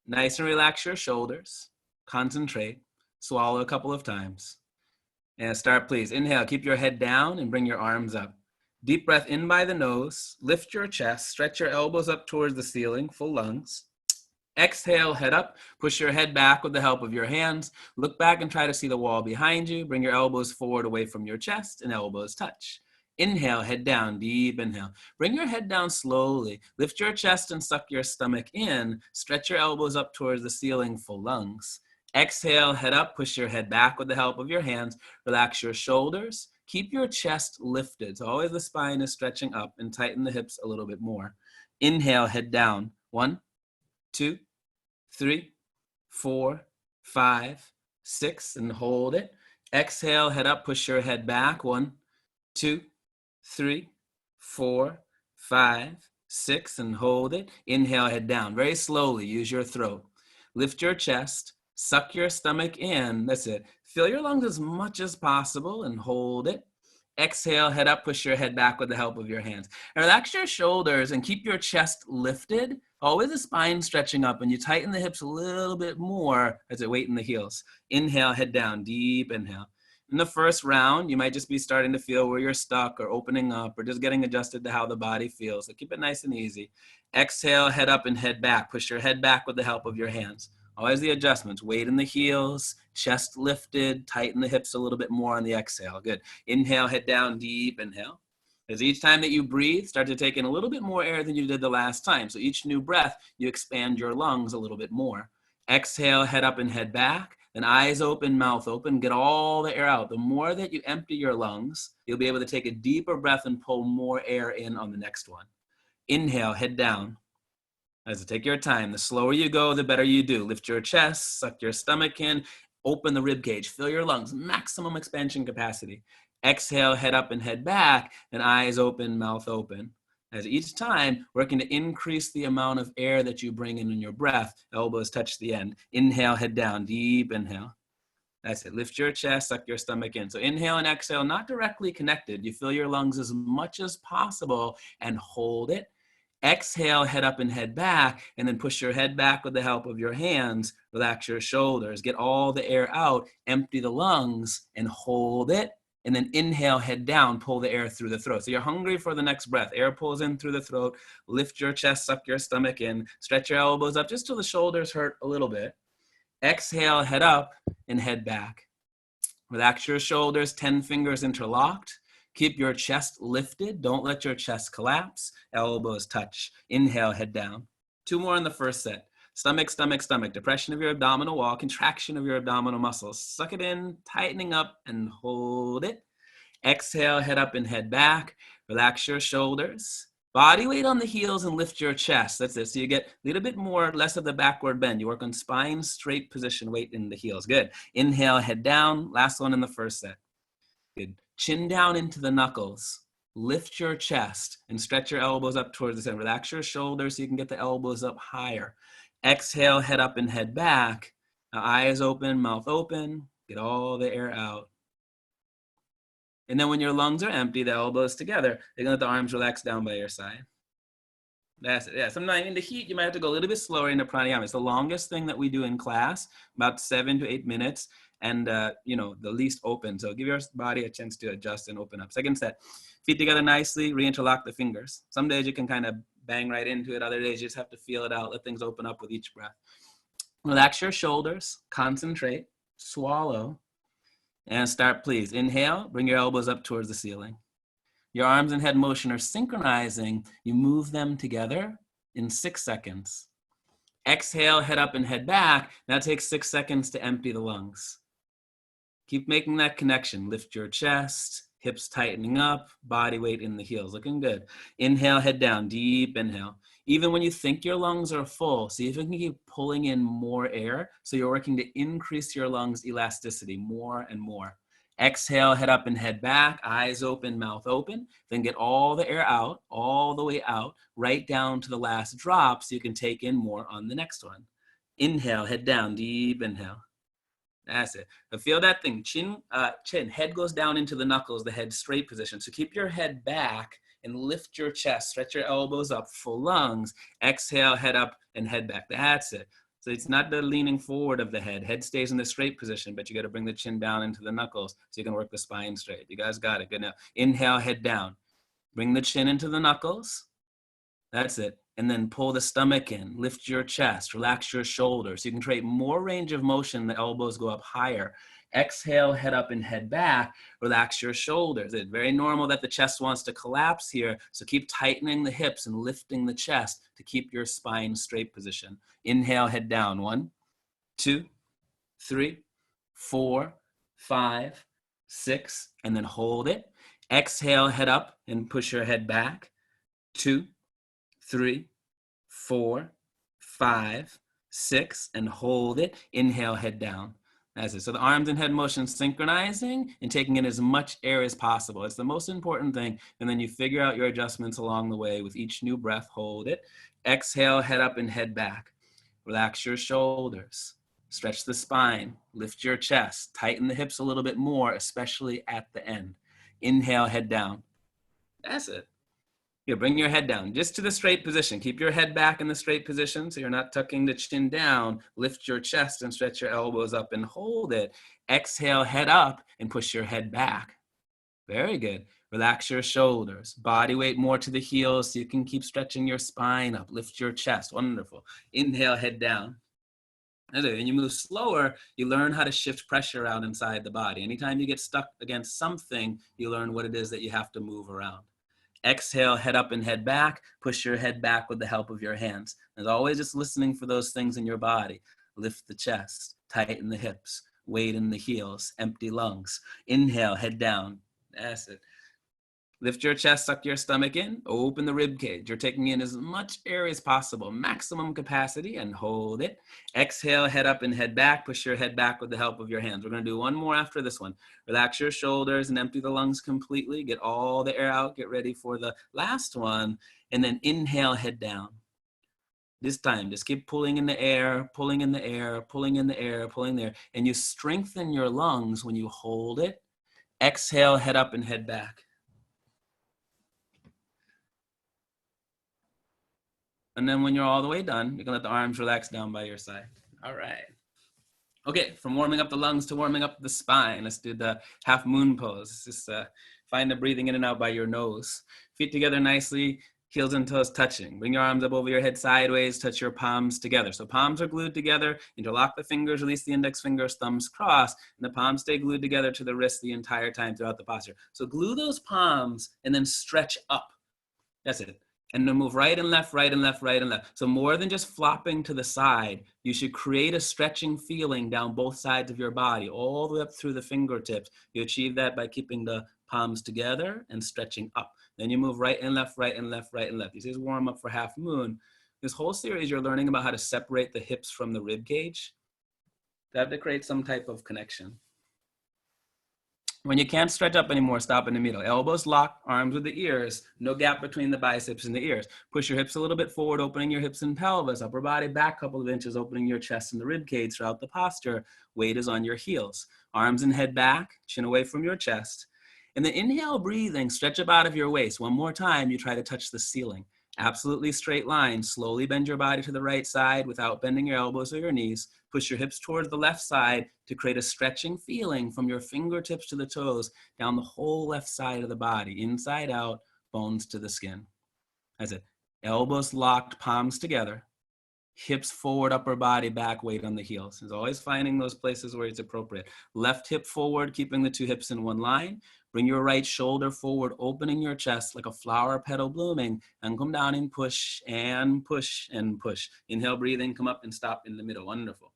Nice and relax your shoulders. Concentrate. Swallow a couple of times. And start, please. Inhale, keep your head down and bring your arms up. Deep breath in by the nose. Lift your chest. Stretch your elbows up towards the ceiling, full lungs. Exhale, head up. Push your head back with the help of your hands. Look back and try to see the wall behind you. Bring your elbows forward away from your chest and elbows touch. Inhale, head down, deep inhale. Bring your head down slowly. Lift your chest and suck your stomach in. Stretch your elbows up towards the ceiling, full lungs. Exhale, head up, push your head back with the help of your hands. Relax your shoulders. Keep your chest lifted. So always the spine is stretching up, and tighten the hips a little bit more. Inhale, head down. 1, 2, 3, 4, 5, 6, and hold it. Exhale, head up, push your head back. 1, 2, 3, 4, 5, 6, and hold it. Inhale, head down. Very slowly, use your throat. Lift your chest. Suck your stomach in. That's it. Fill your lungs as much as possible and hold it. Exhale, head up, push your head back with the help of your hands. And relax your shoulders and keep your chest lifted. Always the spine stretching up, and you tighten the hips a little bit more as it weight in the heels. Inhale, head down, deep inhale. In the first round, you might just be starting to feel where you're stuck or opening up or just getting adjusted to how the body feels. So keep it nice and easy. Exhale, head up and head back. Push your head back with the help of your hands. Always the adjustments. Weight in the heels, chest lifted, tighten the hips a little bit more on the exhale. Good. Inhale, head down, deep inhale. As each time that you breathe, start to take in a little bit more air than you did the last time. So each new breath, you expand your lungs a little bit more. Exhale, head up and head back. Then eyes open, mouth open, get all the air out. The more that you empty your lungs, you'll be able to take a deeper breath and pull more air in on the next one. Inhale, head down. As you take your time, the slower you go, the better you do. Lift your chest, suck your stomach in, open the rib cage, fill your lungs, maximum expansion capacity. Exhale, head up and head back, and eyes open, mouth open. As each time, working to increase the amount of air that you bring in your breath, elbows touch the end. Inhale, head down, deep inhale. That's it. Lift your chest, suck your stomach in. So inhale and exhale, not directly connected. You fill your lungs as much as possible and hold it. Exhale, head up and head back, and then push your head back with the help of your hands. Relax your shoulders, get all the air out, empty the lungs, and hold it. And then inhale, head down, pull the air through the throat. So you're hungry for the next breath. Air pulls in through the throat. Lift your chest, suck your stomach in. Stretch your elbows up just till the shoulders hurt a little bit. Exhale, head up, and head back. Relax your shoulders, 10 fingers interlocked. Keep your chest lifted. Don't let your chest collapse. Elbows touch. Inhale, head down. 2 more in the first set. Stomach, stomach, stomach. Depression of your abdominal wall. Contraction of your abdominal muscles. Suck it in, tightening up, and hold it. Exhale, head up and head back. Relax your shoulders. Body weight on the heels and lift your chest. That's it. So you get a little bit more, less of the backward bend. You work on spine, straight position, weight in the heels. Good. Inhale, head down. Last one in the first set. Good. Chin down into the knuckles. Lift your chest and stretch your elbows up towards the center. Relax your shoulders so you can get the elbows up higher. Exhale, head up and head back. Now, eyes open, mouth open. Get all the air out. And then when your lungs are empty, the elbows together, you're going to let the arms relax down by your side. That's it. Yeah, sometimes in the heat, you might have to go a little bit slower into pranayama. It's the longest thing that we do in class, about 7 to 8 minutes. And, the least open. So give your body a chance to adjust and open up. Second set, feet together nicely, re-interlock the fingers. Some days you can kind of bang right into it. Other days you just have to feel it out. Let things open up with each breath. Relax your shoulders, concentrate, swallow, and start, please. Inhale, bring your elbows up towards the ceiling. Your arms and head motion are synchronizing. You move them together in 6 seconds. Exhale, head up and head back. Now take 6 seconds to empty the lungs. Keep making that connection. Lift your chest, hips tightening up, body weight in the heels. Looking good. Inhale, head down, deep inhale. Even when you think your lungs are full, see if you can keep pulling in more air. So you're working to increase your lungs' elasticity more and more. Exhale, head up and head back. Eyes open, mouth open. Then get all the air out, all the way out, right down to the last drop so you can take in more on the next one. Inhale, head down, deep inhale. That's it. But feel that thing. Chin, head goes down into the knuckles, the head straight position. So keep your head back and lift your chest. Stretch your elbows up, full lungs. Exhale, head up and head back. That's it. So it's not the leaning forward of the head. Head stays in the straight position, but you got to bring the chin down into the knuckles so you can work the spine straight. You guys got it. Good now. Inhale, head down. Bring the chin into the knuckles. That's it. And then pull the stomach in. Lift your chest. Relax your shoulders. So you can create more range of motion. The elbows go up higher. Exhale, head up and head back. Relax your shoulders. It's very normal that the chest wants to collapse here. So keep tightening the hips and lifting the chest to keep your spine straight position. Inhale, head down. 1, 2, 3, 4, 5, 6, and then hold it. Exhale, head up and push your head back. 2, 3, 4, 5, 6, and hold it. Inhale, head down. That's it. So the arms and head motion synchronizing and taking in as much air as possible. It's the most important thing. And then you figure out your adjustments along the way with each new breath. Hold it. Exhale, head up and head back. Relax your shoulders. Stretch the spine. Lift your chest. Tighten the hips a little bit more, especially at the end. Inhale, head down. That's it. Here, bring your head down just to the straight position. Keep your head back in the straight position so you're not tucking the chin down. Lift your chest and stretch your elbows up and hold it. Exhale, head up and push your head back. Very good. Relax your shoulders. Body weight more to the heels so you can keep stretching your spine up. Lift your chest. Wonderful. Inhale, head down. And you move slower, you learn how to shift pressure out inside the body. Anytime you get stuck against something, you learn what it is that you have to move around. Exhale, head up and head back. Push your head back with the help of your hands. As always, just listening for those things in your body. Lift the chest, tighten the hips, weight in the heels, empty lungs. Inhale, head down. That's it. Lift your chest, suck your stomach in, open the rib cage. You're taking in as much air as possible, maximum capacity, and hold it. Exhale, head up and head back. Push your head back with the help of your hands. We're gonna do one more after this one. Relax your shoulders and empty the lungs completely. Get all the air out, get ready for the last one. And then inhale, head down. This time, just keep pulling in the air, pulling in the air, pulling in the air, pulling there. And you strengthen your lungs when you hold it. Exhale, head up and head back. And then when you're all the way done, you can let the arms relax down by your side. All right. Okay, from warming up the lungs to warming up the spine, let's do the half moon pose. Just find the breathing in and out by your nose. Feet together nicely, heels and toes touching. Bring your arms up over your head sideways, touch your palms together. So palms are glued together, interlock the fingers, release the index fingers, thumbs cross, and the palms stay glued together to the wrist the entire time throughout the posture. So glue those palms and then stretch up. That's it. And then move right and left, right and left, right and left. So more than just flopping to the side, you should create a stretching feeling down both sides of your body, all the way up through the fingertips. You achieve that by keeping the palms together and stretching up. Then you move right and left, right and left, right and left. This is warm up for half moon. This whole series, you're learning about how to separate the hips from the rib cage. You have to create some type of connection. When you can't stretch up anymore, stop in the middle. Elbows locked, arms with the ears, no gap between the biceps and the ears. Push your hips a little bit forward, opening your hips and pelvis, upper body back a couple of inches, opening your chest and the rib cage throughout the posture. Weight is on your heels. Arms and head back, chin away from your chest. And then inhale, breathing, stretch up out of your waist. One more time, you try to touch the ceiling. Absolutely straight line. Slowly bend your body to the right side without bending your elbows or your knees. Push your hips towards the left side to create a stretching feeling from your fingertips to the toes down the whole left side of the body, inside out, bones to the skin. That's it. Elbows locked, palms together. Hips forward, upper body back, weight on the heels. It's always finding those places where it's appropriate. Left hip forward, keeping the two hips in one line. Bring your right shoulder forward, opening your chest like a flower petal blooming, and come down and push and push and push. Inhale, breathing, come up and stop in the middle. Wonderful.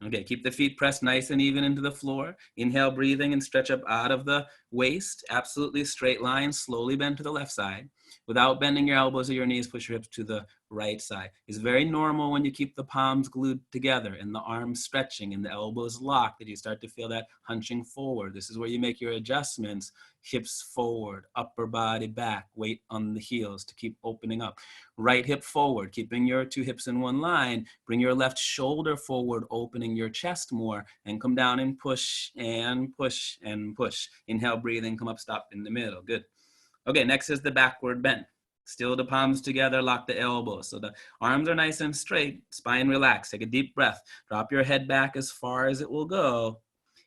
Okay, keep the feet pressed nice and even into the floor. Inhale, breathing, and stretch up out of the waist. Absolutely straight line, slowly bend to the left side. Without bending your elbows or your knees, push your hips to the right side. It's very normal when you keep the palms glued together and the arms stretching and the elbows locked that you start to feel that hunching forward. This is where you make your adjustments. Hips forward, upper body back, weight on the heels to keep opening up. Right hip forward, keeping your two hips in one line. Bring your left shoulder forward, opening your chest more, and come down and push and push and push. Inhale, breathing, come up, stop in the middle. Good. Okay, next is the backward bend. Still the palms together, lock the elbows. So the arms are nice and straight, spine relaxed. Take a deep breath. Drop your head back as far as it will go.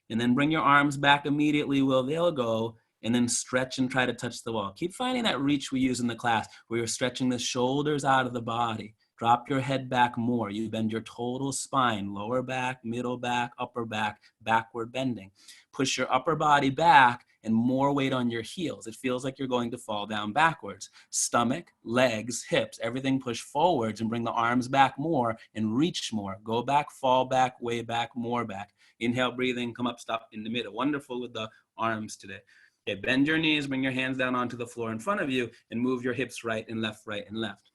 And then bring your arms back immediately where they'll go. And then stretch and try to touch the wall. Keep finding that reach we use in the class where you're stretching the shoulders out of the body. Drop your head back more. You bend your total spine, lower back, middle back, upper back, backward bending. Push your upper body back and more weight on your heels. It feels like you're going to fall down backwards. Stomach, legs, hips, everything push forwards and bring the arms back more and reach more. Go back, fall back, way back, more back. Inhale, breathing, come up, stop in the middle. Wonderful with the arms today. Okay, bend your knees, bring your hands down onto the floor in front of you and move your hips right and left, right and left.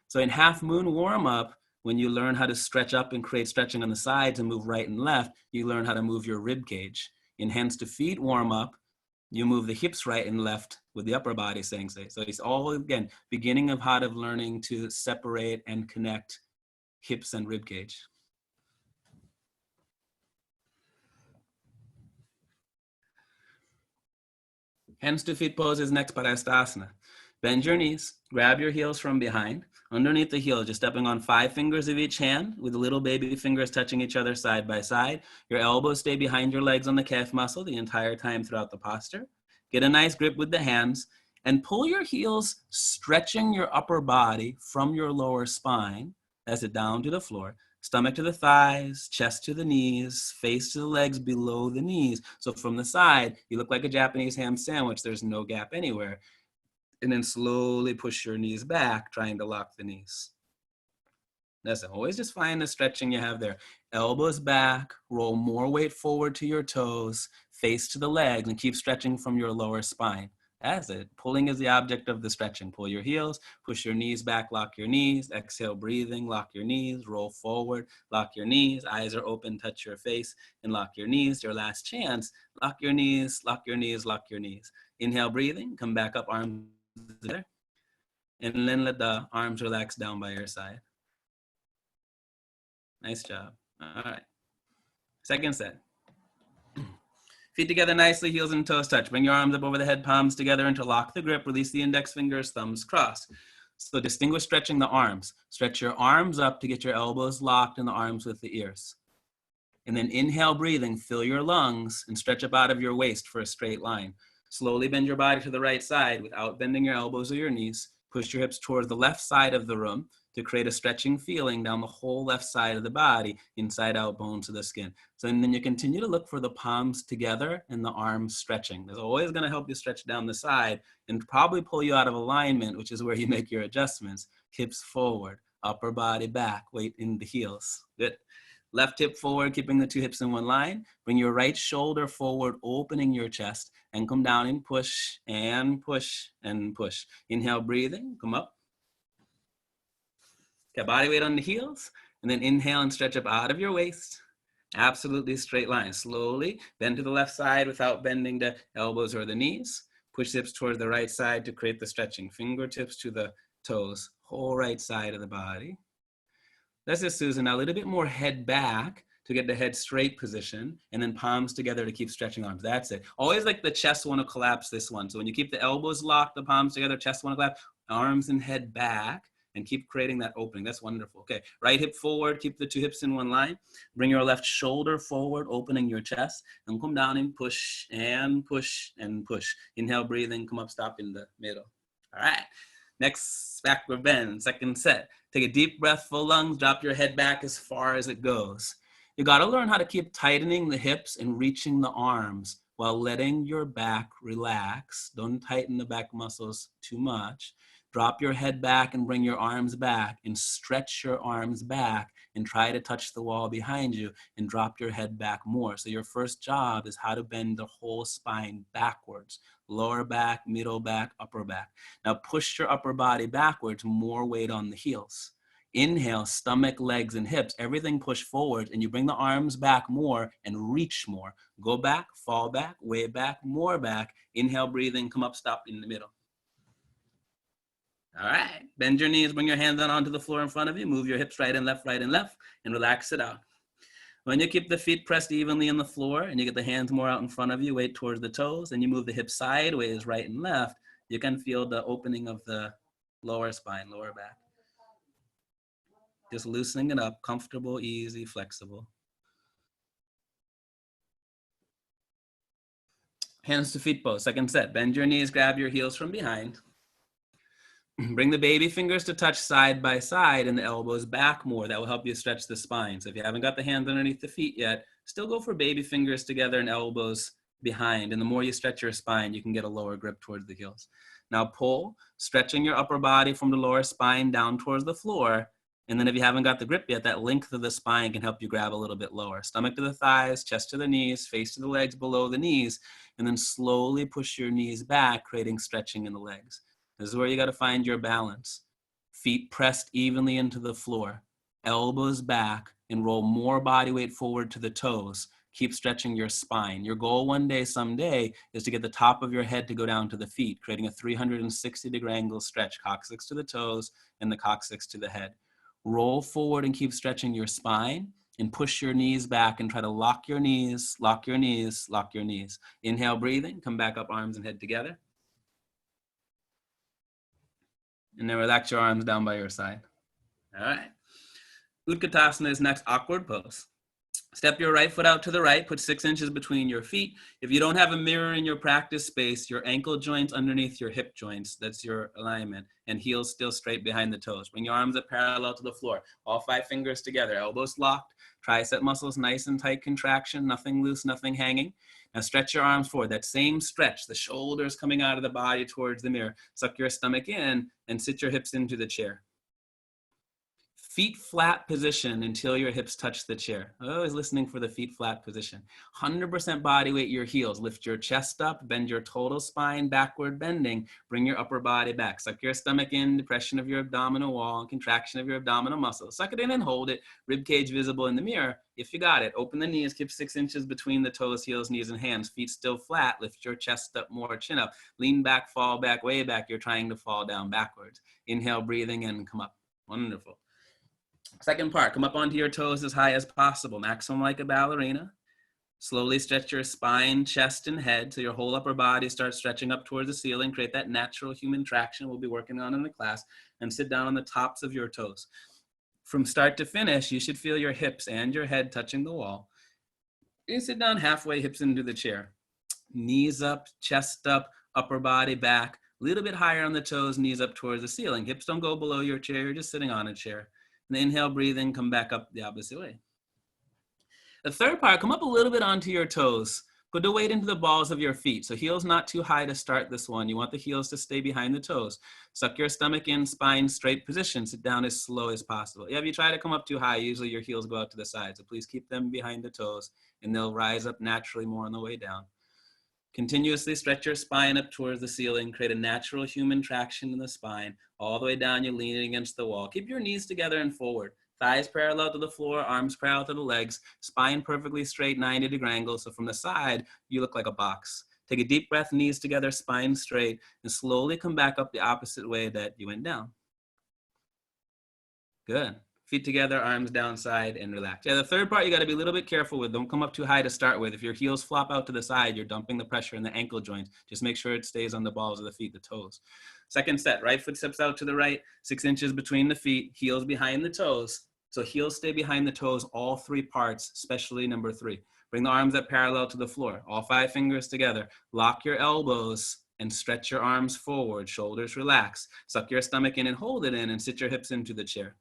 So in half moon warm up, when you learn how to stretch up and create stretching on the sides and move right and left, you learn how to move your rib cage. In hands to feet warm up, you move the hips right and left with the upper body saying say. So it's all, again, beginning of how to learning to separate and connect hips and rib cage. Hands to feet pose is next Parastasana. Bend your knees, grab your heels from behind. Underneath the heels, you're stepping on 5 fingers of each hand with the little baby fingers touching each other side by side. Your elbows stay behind your legs on the calf muscle the entire time throughout the posture. Get a nice grip with the hands and pull your heels, stretching your upper body from your lower spine as it down to the floor. Stomach to the thighs, chest to the knees, face to the legs below the knees. So from the side, you look like a Japanese ham sandwich. There's no gap anywhere. And then slowly push your knees back, trying to lock the knees. That's it. Always just find the stretching you have there. Elbows back, roll more weight forward to your toes, face to the legs, and keep stretching from your lower spine. That's it. Pulling is the object of the stretching. Pull your heels, push your knees back, lock your knees, exhale, breathing, lock your knees, roll forward, lock your knees, eyes are open, touch your face, and lock your knees. Your last chance, lock your knees, lock your knees, lock your knees. Inhale, breathing, come back up, arms together, and then let the arms relax down by your side. Nice job. All right. Second set. Feet together nicely, heels and toes touch. Bring your arms up over the head, palms together, interlock the grip. Release the index fingers, thumbs crossed. So distinguish stretching the arms. Stretch your arms up to get your elbows locked and the arms with the ears. And then inhale, breathing, fill your lungs and stretch up out of your waist for a straight line. Slowly bend your body to the right side without bending your elbows or your knees. Push your hips towards the left side of the room to create a stretching feeling down the whole left side of the body, inside out bones of the skin. So and then you continue to look for the palms together and the arms stretching. That's always going to help you stretch down the side and probably pull you out of alignment, which is where you make your adjustments. Hips forward, upper body back, weight in the heels. Good. Left hip forward, keeping the 2 hips in one line. Bring your right shoulder forward, opening your chest, and come down and push and push and push. Inhale, breathing, come up. Okay, body weight on the heels, and then inhale and stretch up out of your waist. Absolutely straight line. Slowly bend to the left side without bending the elbows or the knees. Push hips towards the right side to create the stretching. Fingertips to the toes, whole right side of the body. That's it, Susan. Now a little bit more head back to get the head straight position, and then palms together to keep stretching arms. That's it. Always like the chest want to collapse this one. So when you keep the elbows locked, the palms together, chest want to collapse, arms and head back, and keep creating that opening. That's wonderful. Okay, right hip forward, keep the 2 hips in one line. Bring your left shoulder forward, opening your chest, and come down and push and push and push. Inhale, breathing, come up, stop in the middle. All right. Next, backward bend, second set. Take a deep breath, full lungs, drop your head back as far as it goes. You gotta learn how to keep tightening the hips and reaching the arms while letting your back relax. Don't tighten the back muscles too much. Drop your head back and bring your arms back and stretch your arms back and try to touch the wall behind you and drop your head back more. So your first job is how to bend the whole spine backwards. Lower back, middle back, upper back. Now push your upper body backwards, more weight on the heels. Inhale, stomach, legs, and hips, everything push forward, and you bring the arms back more and reach more. Go back, fall back, way back, more back. Inhale, breathing, come up, stop in the middle. All right, bend your knees, bring your hands down onto the floor in front of you, move your hips right and left, and relax it out. When you keep the feet pressed evenly on the floor and you get the hands more out in front of you, weight towards the toes, and you move the hips sideways, right and left, you can feel the opening of the lower spine, lower back. Just loosening it up, comfortable, easy, flexible. Hands to feet pose, second set. Bend your knees, grab your heels from behind. Bring the baby fingers to touch side by side and the elbows back more. That will help you stretch the spine. So if you haven't got the hands underneath the feet yet, still go for baby fingers together and elbows behind. And the more you stretch your spine, you can get a lower grip towards the heels. Now pull, stretching your upper body from the lower spine down towards the floor. And then if you haven't got the grip yet, that length of the spine can help you grab a little bit lower. Stomach to the thighs, chest to the knees, face to the legs below the knees, and then slowly push your knees back, creating stretching in the legs. This is where you got to find your balance. Feet pressed evenly into the floor, elbows back, and roll more body weight forward to the toes. Keep stretching your spine. Your goal one day, someday, is to get the top of your head to go down to the feet, creating a 360-degree angle stretch, coccyx to the toes and the coccyx to the head. Roll forward and keep stretching your spine and push your knees back and try to lock your knees, lock your knees, lock your knees. Inhale, breathing, come back up, arms and head together. And then relax your arms down by your side. All right. Utkatasana is next, awkward pose. Step your right foot out to the right, put 6 inches between your feet. If you don't have a mirror in your practice space, your ankle joints underneath your hip joints, that's your alignment, and heels still straight behind the toes. Bring your arms up parallel to the floor, all 5 fingers together, elbows locked, tricep muscles nice and tight contraction, nothing loose, nothing hanging. Now stretch your arms forward, that same stretch, the shoulders coming out of the body towards the mirror. Suck your stomach in and sit your hips into the chair. Feet flat position until your hips touch the chair. Always listening for the feet flat position. 100% body weight your heels. Lift your chest up, bend your total spine, backward bending. Bring your upper body back. Suck your stomach in, depression of your abdominal wall, and contraction of your abdominal muscles. Suck it in and hold it. Rib cage visible in the mirror. If you got it, open the knees, keep 6 inches between the toes, heels, knees, and hands. Feet still flat. Lift your chest up more, chin up. Lean back, fall back, way back. You're trying to fall down backwards. Inhale, breathing in, come up. Wonderful. Second part, come up onto your toes as high as possible, maximum like a ballerina. Slowly stretch your spine, chest, and head so your whole upper body starts stretching up towards the ceiling. Create that natural human traction we'll be working on in the class, and sit down on the tops of your toes. From start to finish, you should feel your hips and your head touching the wall. You sit down halfway, hips into the chair. Knees up, chest up, upper body back, a little bit higher on the toes, knees up towards the ceiling. Hips don't go below your chair, you're just sitting on a chair. And inhale, breathe in, come back up the opposite way. The third part, come up a little bit onto your toes. Put the weight into the balls of your feet. So heels not too high to start this one. You want the heels to stay behind the toes. Suck your stomach in, spine straight position. Sit down as slow as possible. Yeah, if you try to come up too high, usually your heels go out to the side. So please keep them behind the toes and they'll rise up naturally more on the way down. Continuously stretch your spine up towards the ceiling. Create a natural human traction in the spine. All the way down, you're leaning against the wall. Keep your knees together and forward. Thighs parallel to the floor, arms parallel to the legs. Spine perfectly straight, 90-degree angle. So from the side, you look like a box. Take a deep breath, knees together, spine straight, and slowly come back up the opposite way that you went down. Good. Feet together, arms down side, and relax. Yeah, the third part you got to be a little bit careful with. Don't come up too high to start with. If your heels flop out to the side, you're dumping the pressure in the ankle joints. Just make sure it stays on the balls of the feet, the toes. Second set, right foot steps out to the right, 6 inches between the feet, heels behind the toes. So heels stay behind the toes, all 3 parts, especially number 3. Bring the arms up parallel to the floor, all 5 fingers together. Lock your elbows and stretch your arms forward, shoulders relax. Suck your stomach in and hold it in and sit your hips into the chair.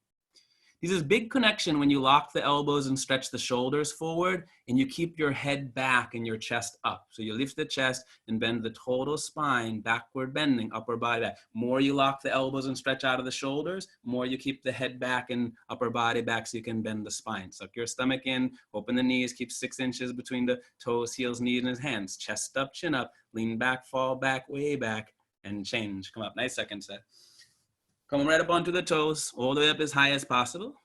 There's this big connection when you lock the elbows and stretch the shoulders forward and you keep your head back and your chest up. So you lift the chest and bend the total spine, backward bending, upper body back. More you lock the elbows and stretch out of the shoulders, more you keep the head back and upper body back so you can bend the spine. Suck your stomach in, open the knees, keep 6 inches between the toes, heels, knees, and hands. Chest up, chin up, lean back, fall back, way back, and change. Come up, nice second set. Come right up onto the toes, all the way up as high as possible.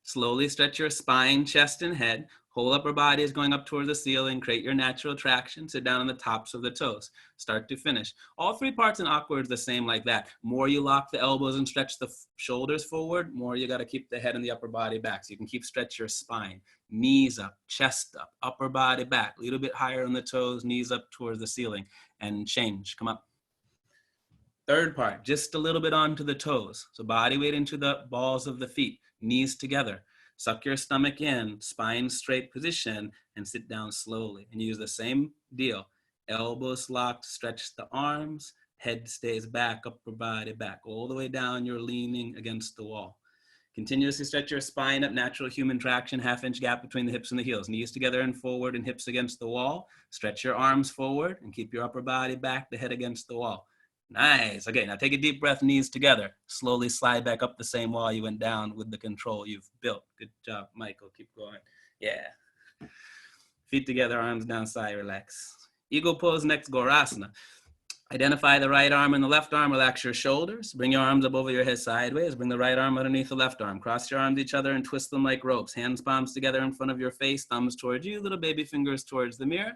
Slowly stretch your spine, chest, and head. Whole upper body is going up towards the ceiling. Create your natural traction. Sit down on the tops of the toes. Start to finish. All 3 parts in awkward is the same like that. More you lock the elbows and stretch the shoulders forward, more you got to keep the head and the upper body back. So you can keep stretch your spine. Knees up, chest up, upper body back. A little bit higher on the toes, knees up towards the ceiling. And change. Come up. Third part, just a little bit onto the toes. So body weight into the balls of the feet, knees together. Suck your stomach in, spine straight position, and sit down slowly. And use the same deal. Elbows locked, stretch the arms, head stays back, upper body back. All the way down, you're leaning against the wall. Continuously stretch your spine up, natural human traction, half-inch gap between the hips and the heels. Knees together and forward and hips against the wall. Stretch your arms forward and keep your upper body back, the head against the wall. Nice. Okay, now take a deep breath, knees together. Slowly slide back up the same wall you went down with the control you've built. Good job, Michael. Keep going. Yeah. Feet together, arms down, side, relax. Eagle pose, next, Gorasana. Identify the right arm and the left arm, relax your shoulders. Bring your arms up over your head sideways. Bring the right arm underneath the left arm. Cross your arms each other and twist them like ropes. Hands, palms together in front of your face, thumbs towards you, little baby fingers towards the mirror.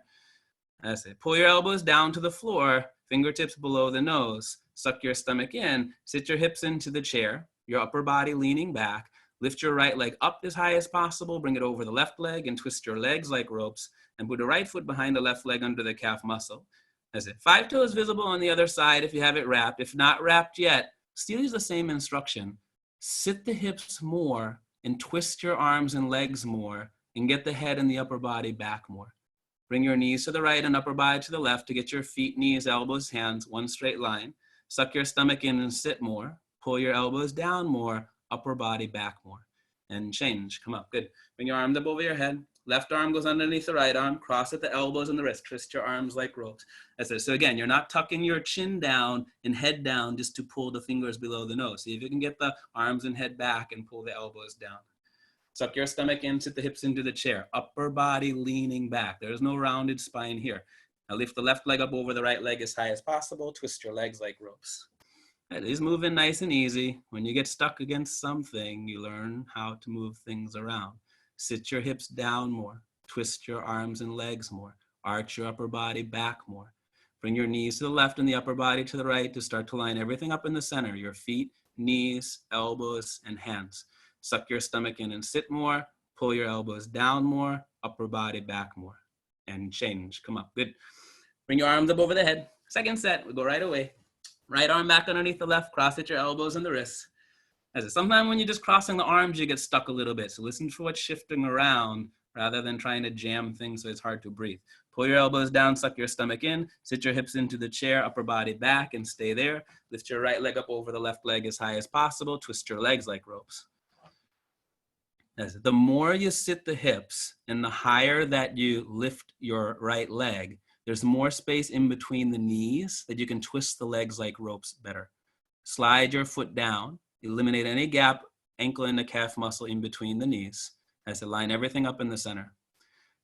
That's it. Pull your elbows down to the floor, fingertips below the nose. Suck your stomach in. Sit your hips into the chair, your upper body leaning back. Lift your right leg up as high as possible. Bring it over the left leg and twist your legs like ropes. And put the right foot behind the left leg under the calf muscle. That's it. 5 toes visible on the other side if you have it wrapped. If not wrapped yet, still use the same instruction. Sit the hips more and twist your arms and legs more and get the head and the upper body back more. Bring your knees to the right and upper body to the left to get your feet, knees, elbows, hands, one straight line. Suck your stomach in and sit more. Pull your elbows down more, upper body back more. And change. Come up. Good. Bring your arms up over your head. Left arm goes underneath the right arm. Cross at the elbows and the wrist. Twist your arms like ropes. That's it. So again, you're not tucking your chin down and head down just to pull the fingers below the nose. See if you can get the arms and head back and pull the elbows down. Suck your stomach in, sit the hips into the chair. Upper body leaning back. There's no rounded spine here. Now lift the left leg up over the right leg as high as possible. Twist your legs like ropes. It is moving nice and easy. When you get stuck against something, you learn how to move things around. Sit your hips down more. Twist your arms and legs more. Arch your upper body back more. Bring your knees to the left and the upper body to the right to start to line everything up in the center. Your feet, knees, elbows, and hands. Suck your stomach in and sit more. Pull your elbows down more. Upper body back more. And change. Come up. Good. Bring your arms up over the head. Second set. We go right away. Right arm back underneath the left. Cross at your elbows and the wrists. Sometimes when you're just crossing the arms, you get stuck a little bit. So listen for what's shifting around rather than trying to jam things so it's hard to breathe. Pull your elbows down, suck your stomach in, sit your hips into the chair, upper body back, and stay there. Lift your right leg up over the left leg as high as possible. Twist your legs like ropes. The more you sit the hips and the higher that you lift your right leg, there's more space in between the knees that you can twist the legs like ropes better. Slide your foot down. Eliminate any gap, ankle and the calf muscle in between the knees. As to line everything up in the center.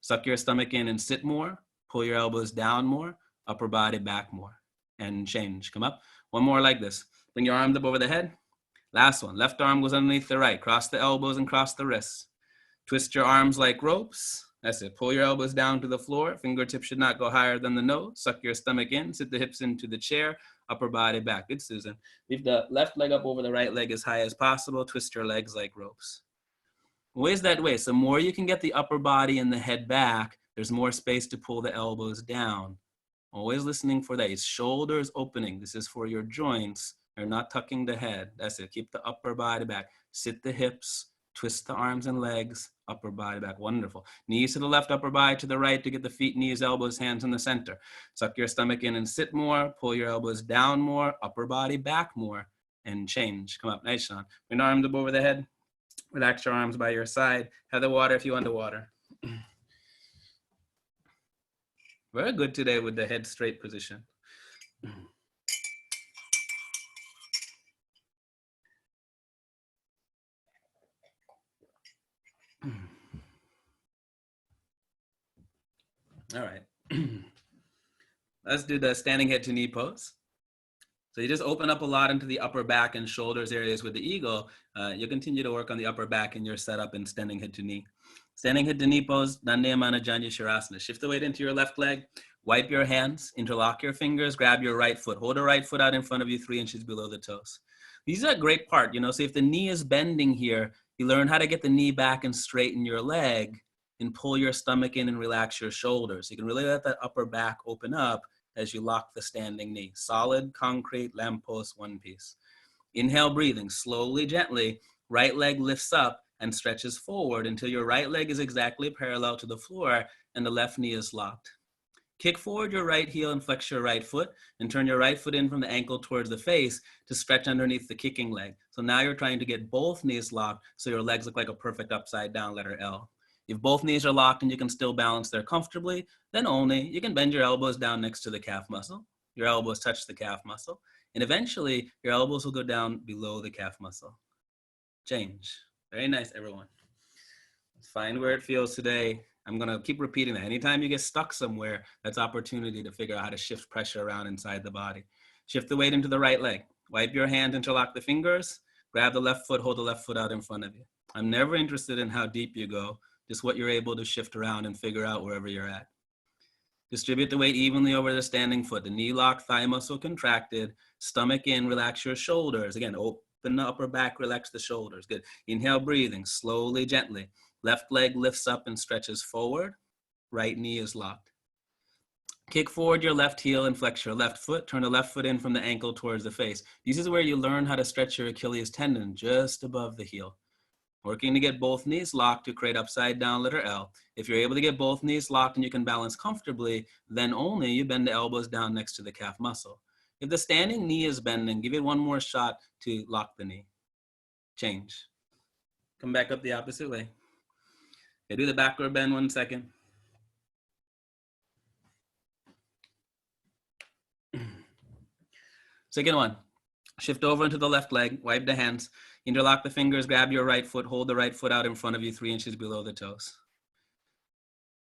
Suck your stomach in and sit more. Pull your elbows down more. Upper body back more. And change. Come up. One more like this. Bring your arms up over the head. Last one. Left arm goes underneath the right. Cross the elbows and cross the wrists. Twist your arms like ropes. That's it. Pull your elbows down to the floor. Fingertips should not go higher than the nose. Suck your stomach in. Sit the hips into the chair. Upper body back. Good, Susan. Leave the left leg up over the right leg as high as possible. Twist your legs like ropes. Ways that way. So the more you can get the upper body and the head back, there's more space to pull the elbows down. Always listening for that. It's shoulders opening. This is for your joints. You're not tucking the head. That's it. Keep the upper body back. Sit the hips. Twist the arms and legs, upper body back. Wonderful. Knees to the left, upper body to the right to get the feet, knees, elbows, hands in the center. Suck your stomach in and sit more. Pull your elbows down more, upper body back more, and change. Come up. Nice, Sean. Bring the arms up over the head. Relax your arms by your side. Have the water if you want the water. Very good today with the head straight position. All right. Let's do the standing head to knee pose. So you just open up a lot into the upper back and shoulders areas with the eagle. You'll continue to work on the upper back in your setup and standing head to knee. Standing head to knee pose, Dandayamana Janya Shirasana. Shift the weight into your left leg. Wipe your hands, interlock your fingers, grab your right foot. Hold the right foot out in front of you 3 inches below the toes. These are a great part, so if the knee is bending here, you learn how to get the knee back and straighten your leg and pull your stomach in and relax your shoulders. You can really let that upper back open up as you lock the standing knee. Solid, concrete, lamppost, one piece. Inhale, breathing, slowly, gently. Right leg lifts up and stretches forward until your right leg is exactly parallel to the floor and the left knee is locked. Kick forward your right heel and flex your right foot and turn your right foot in from the ankle towards the face to stretch underneath the kicking leg. So now you're trying to get both knees locked so your legs look like a perfect upside down letter L. If both knees are locked and you can still balance there comfortably, then only you can bend your elbows down next to the calf muscle. Your elbows touch the calf muscle. And eventually your elbows will go down below the calf muscle. Change. Very nice, everyone. Find where it feels today. I'm gonna keep repeating that. Anytime you get stuck somewhere, that's opportunity to figure out how to shift pressure around inside the body. Shift the weight into the right leg. Wipe your hand, interlock the fingers, grab the left foot, hold the left foot out in front of you. I'm never interested in how deep you go, just what you're able to shift around and figure out wherever you're at. Distribute the weight evenly over the standing foot. The knee locked, thigh muscle contracted, stomach in, relax your shoulders. Again, open the upper back, relax the shoulders. Good. Inhale, breathing, slowly, gently. Left leg lifts up and stretches forward. Right knee is locked. Kick forward your left heel and flex your left foot. Turn the left foot in from the ankle towards the face. This is where you learn how to stretch your Achilles tendon just above the heel. Working to get both knees locked to create upside down letter L. If you're able to get both knees locked and you can balance comfortably, then only you bend the elbows down next to the calf muscle. If the standing knee is bending, give it one more shot to lock the knee. Change. Come back up the opposite way. Okay, do the backward bend 1 second. Second one, shift over into the left leg, wipe the hands, interlock the fingers, grab your right foot, hold the right foot out in front of you 3 inches below the toes.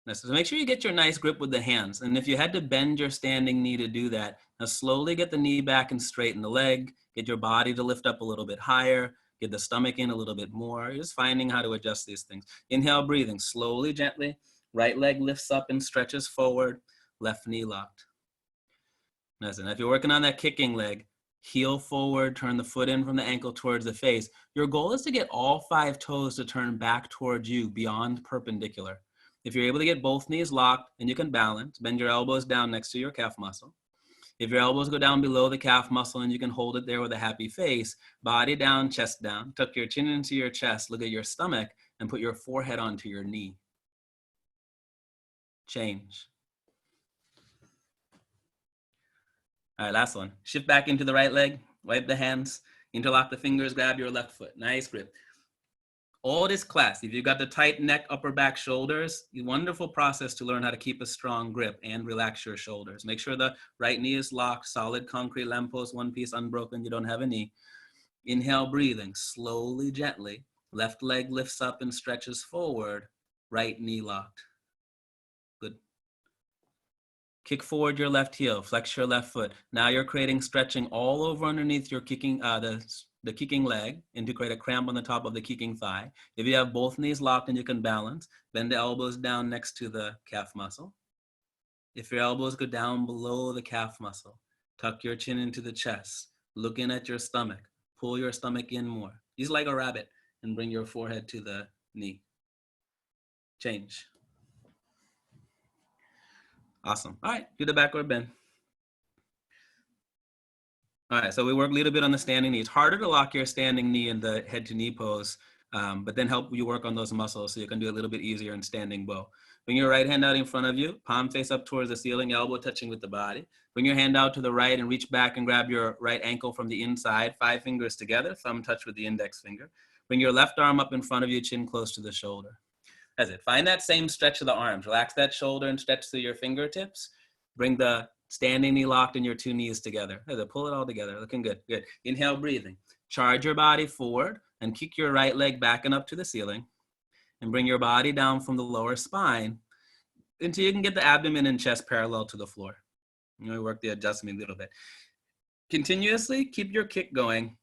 Now, so make sure you get your nice grip with the hands. And if you had to bend your standing knee to do that, now slowly get the knee back and straighten the leg, get your body to lift up a little bit higher, get the stomach in a little bit more. You're just finding how to adjust these things. Inhale, breathing, slowly, gently. Right leg lifts up and stretches forward, left knee locked. Nice. And if you're working on that kicking leg, heel forward, turn the foot in from the ankle towards the face. Your goal is to get all 5 toes to turn back towards you beyond perpendicular. If you're able to get both knees locked and you can balance, bend your elbows down next to your calf muscle. If your elbows go down below the calf muscle and you can hold it there with a happy face, body down, chest down, tuck your chin into your chest, look at your stomach, and put your forehead onto your knee. Change. All right, last one. Shift back into the right leg, wipe the hands, interlock the fingers, grab your left foot. Nice grip. All this class, if you've got the tight neck, upper back, shoulders, a wonderful process to learn how to keep a strong grip and relax your shoulders. Make sure the right knee is locked, solid concrete lamppost, one piece unbroken, you don't have a knee. Inhale, breathing, slowly, gently. Left leg lifts up and stretches forward, right knee locked. Good. Kick forward your left heel, flex your left foot. Now you're creating stretching all over underneath your kicking, the kicking leg, and to create a cramp on the top of the kicking thigh. If you have both knees locked and you can balance, bend the elbows down next to the calf muscle. If your elbows go down below the calf muscle, tuck your chin into the chest, look in at your stomach, pull your stomach in more. Use like a rabbit and bring your forehead to the knee. Change. Awesome. All right, do the backward bend. All right, so we work a little bit on the standing knee. It's harder to lock your standing knee in the head to knee pose, but then help you work on those muscles so you can do a little bit easier in standing bow. Bring your right hand out in front of you, palm face up towards the ceiling, elbow touching with the body. Bring your hand out to the right and reach back and grab your right ankle from the inside, 5 fingers together, thumb touch with the index finger. Bring your left arm up in front of you, chin close to the shoulder. That's it. Find that same stretch of the arms. Relax that shoulder and stretch through your fingertips. Bring the standing knee locked and your 2 knees together. Pull it all together. Looking good. Good. Inhale, breathing. Charge your body forward and kick your right leg back and up to the ceiling. And bring your body down from the lower spine until you can get the abdomen and chest parallel to the floor. We work the adjustment a little bit. Continuously keep your kick going.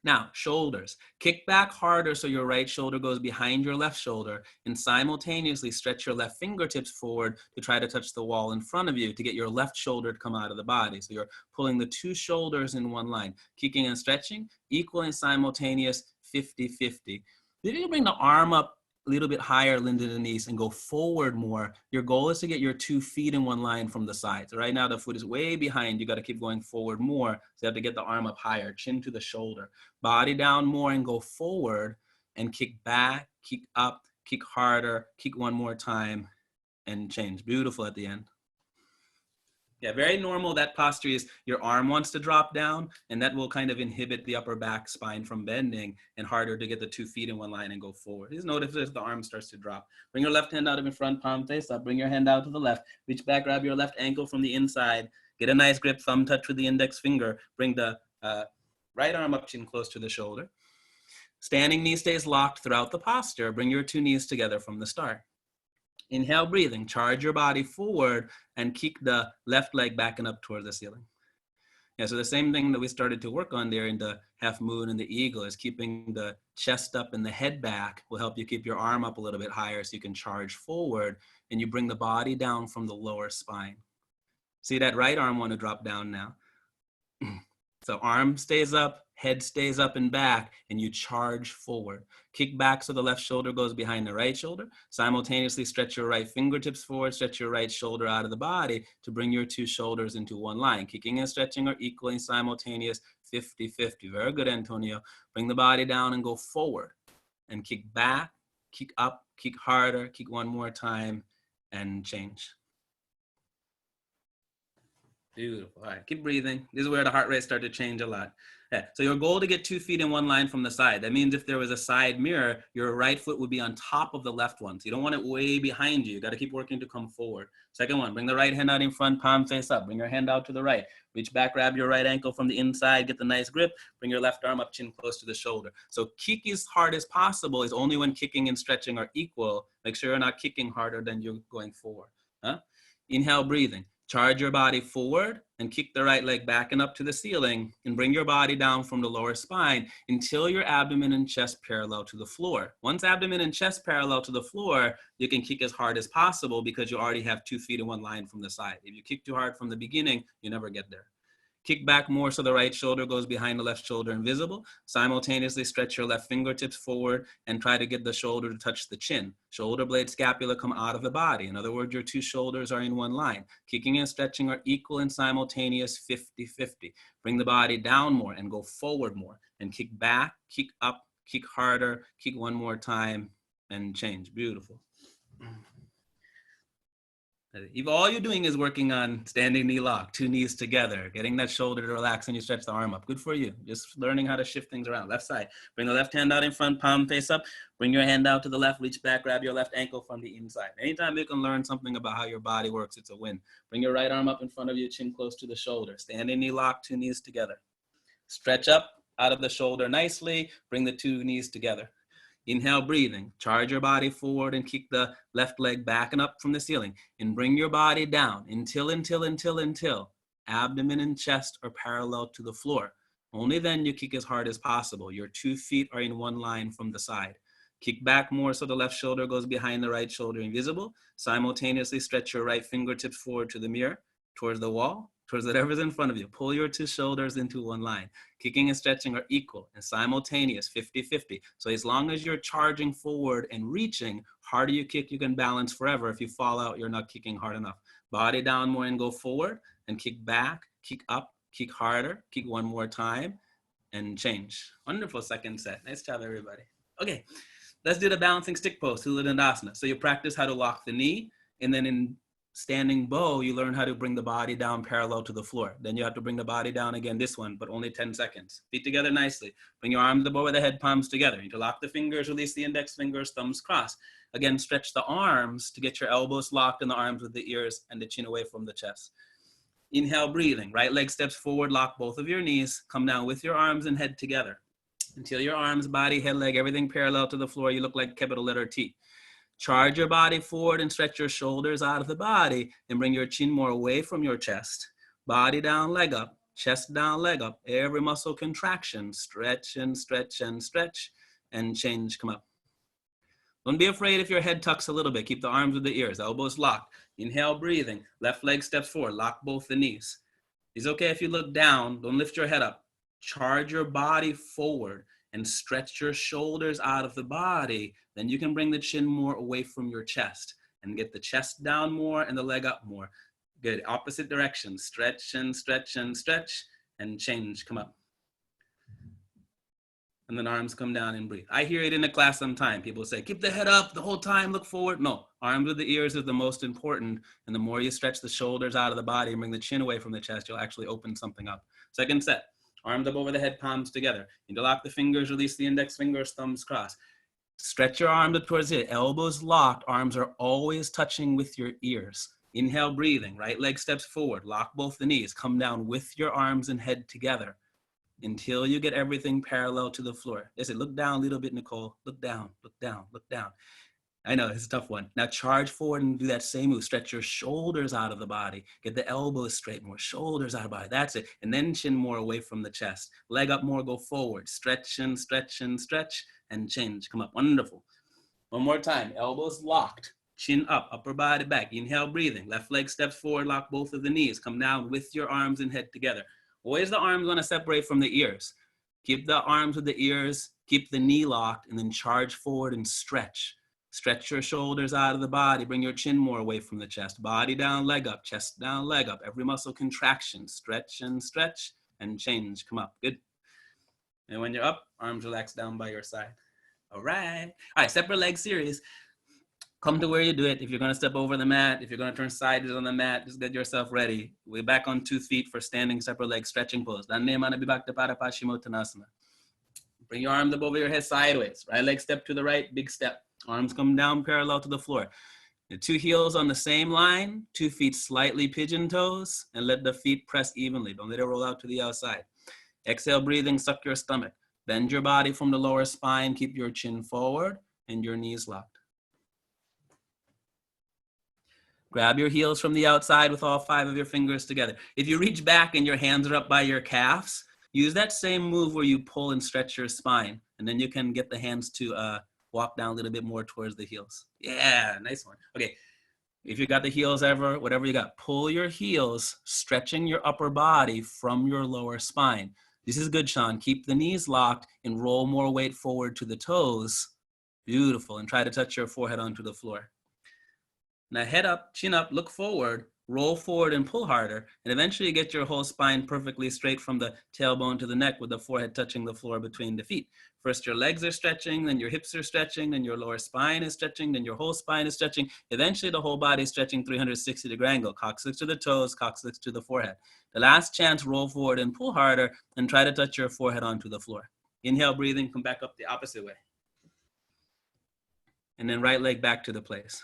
Now, shoulders. Kick back harder so your right shoulder goes behind your left shoulder, and simultaneously stretch your left fingertips forward to try to touch the wall in front of you to get your left shoulder to come out of the body. So you're pulling the 2 shoulders in one line. Kicking and stretching, equal and simultaneous, 50-50. Then you bring the arm up a little bit higher into the knees and go forward more. Your goal is to get your 2 feet in one line from the side. So right now the foot is way behind. You got to keep going forward more. So you have to get the arm up higher, chin to the shoulder, body down more and go forward and kick back, kick up, kick harder, kick one more time and change. Beautiful at the end. Yeah, very normal. That posture is your arm wants to drop down, and that will kind of inhibit the upper back spine from bending, and harder to get the 2 feet in one line and go forward. Just notice if the arm starts to drop. Bring your left hand out of in front, palm face up. Bring your hand out to the left. Reach back, grab your left ankle from the inside. Get a nice grip, thumb touch with the index finger. Bring the right arm up, chin close to the shoulder. Standing knee stays locked throughout the posture. Bring your 2 knees together from the start. Inhale, breathing, charge your body forward and kick the left leg back and up toward the ceiling. Yeah, so the same thing that we started to work on there in the half moon and the eagle is keeping the chest up and the head back will help you keep your arm up a little bit higher so you can charge forward and you bring the body down from the lower spine. See that right arm want to drop down now. So arm stays up, head stays up and back, and you charge forward. Kick back so the left shoulder goes behind the right shoulder. Simultaneously stretch your right fingertips forward, stretch your right shoulder out of the body to bring your 2 shoulders into one line. Kicking and stretching are equally simultaneous, 50-50. Very good, Antonio. Bring the body down and go forward. And kick back, kick up, kick harder, kick one more time, and change. Beautiful. All right, keep breathing. This is where the heart rate starts to change a lot. Yeah. So your goal to get 2 feet in one line from the side. That means if there was a side mirror, your right foot would be on top of the left one. So you don't want it way behind you. You got to keep working to come forward. Second one, bring the right hand out in front, palm face up. Bring your hand out to the right. Reach back, grab your right ankle from the inside, get the nice grip. Bring your left arm up, chin close to the shoulder. So kick as hard as possible is only when kicking and stretching are equal. Make sure you're not kicking harder than you're going forward. Huh? Inhale, breathing. Charge your body forward and kick the right leg back and up to the ceiling and bring your body down from the lower spine until your abdomen and chest parallel to the floor. Once abdomen and chest parallel to the floor, you can kick as hard as possible because you already have 2 feet in one line from the side. If you kick too hard from the beginning, you never get there. Kick back more so the right shoulder goes behind the left shoulder invisible. Simultaneously stretch your left fingertips forward and try to get the shoulder to touch the chin. Shoulder blade, scapula come out of the body. In other words, your 2 shoulders are in one line. Kicking and stretching are equal and simultaneous, 50-50. Bring the body down more and go forward more. And kick back, kick up, kick harder, kick one more time, and change. Beautiful. If all you're doing is working on standing knee lock, 2 knees together, getting that shoulder to relax and you stretch the arm up, good for you. Just learning how to shift things around. Left side. Bring the left hand out in front, palm face up. Bring your hand out to the left, reach back, grab your left ankle from the inside. Anytime you can learn something about how your body works, it's a win. Bring your right arm up in front of you, chin close to the shoulder. Standing knee lock, 2 knees together. Stretch up out of the shoulder nicely. Bring the 2 knees together. Inhale, breathing. Charge your body forward and kick the left leg back and up from the ceiling. And bring your body down until abdomen and chest are parallel to the floor. Only then you kick as hard as possible. Your 2 feet are in one line from the side. Kick back more so the left shoulder goes behind the right shoulder invisible. Simultaneously stretch your right fingertips forward to the mirror, towards the wall, towards whatever's in front of you. Pull your 2 shoulders into one line. Kicking and stretching are equal and simultaneous, 50-50. So as long as you're charging forward and reaching, harder you kick, you can balance forever. If you fall out, you're not kicking hard enough. Body down more and go forward and kick back, kick up, kick harder, kick one more time and change. Wonderful second set. Nice job, everybody. Okay, let's do the balancing stick pose, Hula Dandasana. So you practice how to lock the knee, and then in standing bow, you learn how to bring the body down parallel to the floor. Then you have to bring the body down again, this one, but only 10 seconds. Feet together nicely. Bring your arms above the head, palms together. Interlock the fingers, release the index fingers, thumbs crossed. Again, stretch the arms to get your elbows locked in the arms with the ears and the chin away from the chest. Inhale, breathing. Right leg steps forward, lock both of your knees. Come down with your arms and head together. Until your arms, body, head, leg, everything parallel to the floor, you look like capital letter T. Charge your body forward and stretch your shoulders out of the body and bring your chin more away from your chest. Body down, leg up, chest down, leg up. Every muscle contraction, stretch and stretch and stretch and change, come up. Don't be afraid if your head tucks a little bit. Keep the arms with the ears, elbows locked. Inhale, breathing. Left leg steps forward, lock both the knees. It's okay if you look down, don't lift your head up. Charge your body forward and stretch your shoulders out of the body, then you can bring the chin more away from your chest and get the chest down more and the leg up more. Good, opposite direction, stretch and stretch and stretch, and change, come up. And then arms come down and breathe. I hear it in the class sometime. People say, keep the head up the whole time, look forward. No, arms with the ears is the most important. And the more you stretch the shoulders out of the body and bring the chin away from the chest, you'll actually open something up. Second set, arms up over the head, palms together. Interlock the fingers, release the index fingers, thumbs crossed. Stretch your arms up towards it, elbows locked, arms are always touching with your ears. Inhale, breathing, right leg steps forward, lock both the knees, come down with your arms and head together until you get everything parallel to the floor. They say, look down a little bit, Nicole. Look down, look down, look down. I know, it's a tough one. Now charge forward and do that same move. Stretch your shoulders out of the body. Get the elbows straight more, shoulders out of the body. That's it. And then chin more away from the chest. Leg up more, go forward. Stretch and stretch and stretch and change. Come up, wonderful. One more time, elbows locked. Chin up, upper body back. Inhale, breathing. Left leg steps forward, lock both of the knees. Come down with your arms and head together. Always the arms want to separate from the ears. Keep the arms with the ears, keep the knee locked, and then charge forward and stretch. Stretch your shoulders out of the body, bring your chin more away from the chest. Body down, leg up, chest down, leg up. Every muscle contraction, stretch and change. Come up, good. And when you're up, arms relax down by your side. All right, separate leg series. Come to where you do it. If you're gonna step over the mat, if you're gonna turn sideways on the mat, just get yourself ready. We're back on 2 feet for standing separate leg stretching pose. Bring your arms up over your head sideways. Right leg step to the right, big step. Arms come down parallel to the floor. The 2 heels on the same line, 2 feet slightly pigeon toes, and let the feet press evenly. Don't let it roll out to the outside. Exhale, breathing, suck your stomach. Bend your body from the lower spine, keep your chin forward and your knees locked. Grab your heels from the outside with all 5 of your fingers together. If you reach back and your hands are up by your calves, use that same move where you pull and stretch your spine. And then you can get the hands to walk down a little bit more towards the heels. Yeah, nice one. Okay, if you got the heels ever, whatever you got, pull your heels, stretching your upper body from your lower spine. This is good, Sean. Keep the knees locked and roll more weight forward to the toes. Beautiful. And try to touch your forehead onto the floor. Now head up, chin up, look forward, roll forward and pull harder, and eventually get your whole spine perfectly straight from the tailbone to the neck with the forehead touching the floor between the feet. First your legs are stretching, then your hips are stretching, then your lower spine is stretching, then your whole spine is stretching. Eventually the whole body is stretching 360-degree angle, coccyx to the toes, coccyx to the forehead. The last chance, roll forward and pull harder and try to touch your forehead onto the floor. Inhale, breathing, come back up the opposite way. And then right leg back to the place.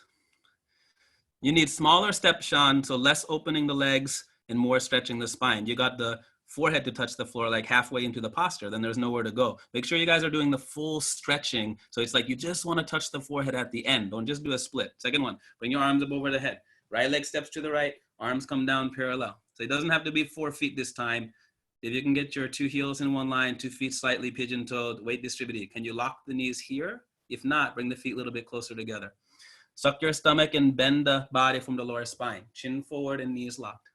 You need smaller steps, Sean, so less opening the legs and more stretching the spine. You got the forehead to touch the floor like halfway into the posture, then there's nowhere to go. Make sure you guys are doing the full stretching. So it's like you just want to touch the forehead at the end. Don't just do a split. Second one, bring your arms up over the head. Right leg steps to the right, arms come down parallel. So it doesn't have to be 4 feet this time. If you can get your 2 heels in one line, 2 feet slightly pigeon-toed, weight distributed. Can you lock the knees here? If not, bring the feet a little bit closer together. Suck your stomach and bend the body from the lower spine. Chin forward and knees locked.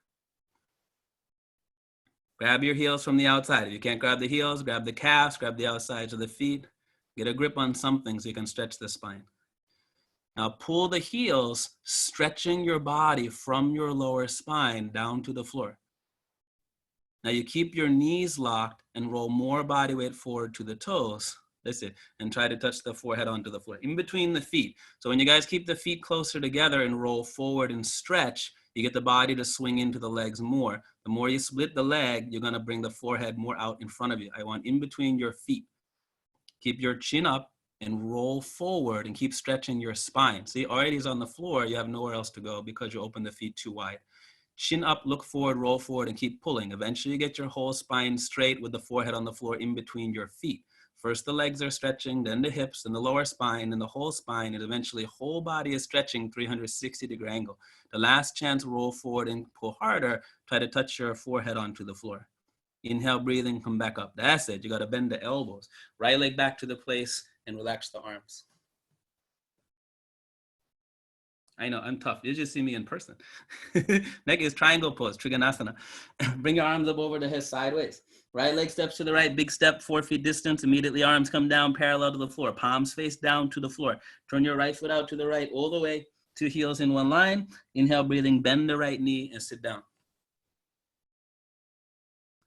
Grab your heels from the outside. If you can't grab the heels, grab the calves, grab the outsides of the feet. Get a grip on something so you can stretch the spine. Now pull the heels, stretching your body from your lower spine down to the floor. Now you keep your knees locked and roll more body weight forward to the toes. That's it. And try to touch the forehead onto the floor, in between the feet. So when you guys keep the feet closer together and roll forward and stretch, you get the body to swing into the legs more. The more you split the leg, you're gonna bring the forehead more out in front of you. I want in between your feet. Keep your chin up and roll forward and keep stretching your spine. See, already is on the floor, you have nowhere else to go because you open the feet too wide. Chin up, look forward, roll forward, and keep pulling. Eventually you get your whole spine straight with the forehead on the floor in between your feet. First the legs are stretching, then the hips, then the lower spine, and the whole spine, and eventually whole body is stretching 360-degree angle. The last chance, roll forward and pull harder, try to touch your forehead onto the floor. Inhale, breathing, come back up. That's it, you gotta bend the elbows. Right leg back to the place and relax the arms. I know, I'm tough. You just see me in person. Next is triangle pose, Trikonasana. Bring your arms up over the head sideways. Right leg steps to the right, big step, 4 feet distance. Immediately arms come down parallel to the floor. Palms face down to the floor. Turn your right foot out to the right, all the way. 2 heels in one line. Inhale, breathing, bend the right knee and sit down.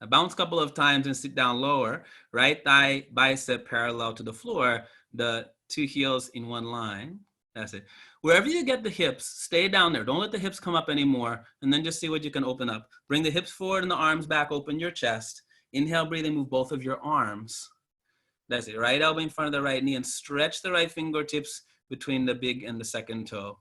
Now bounce a couple of times and sit down lower. Right thigh, bicep parallel to the floor. The 2 heels in one line. That's it. Wherever you get the hips, stay down there. Don't let the hips come up anymore. And then just see what you can open up. Bring the hips forward and the arms back. Open your chest. Inhale, breathing, move both of your arms. That's it. Right elbow in front of the right knee and stretch the right fingertips between the big and the second toe.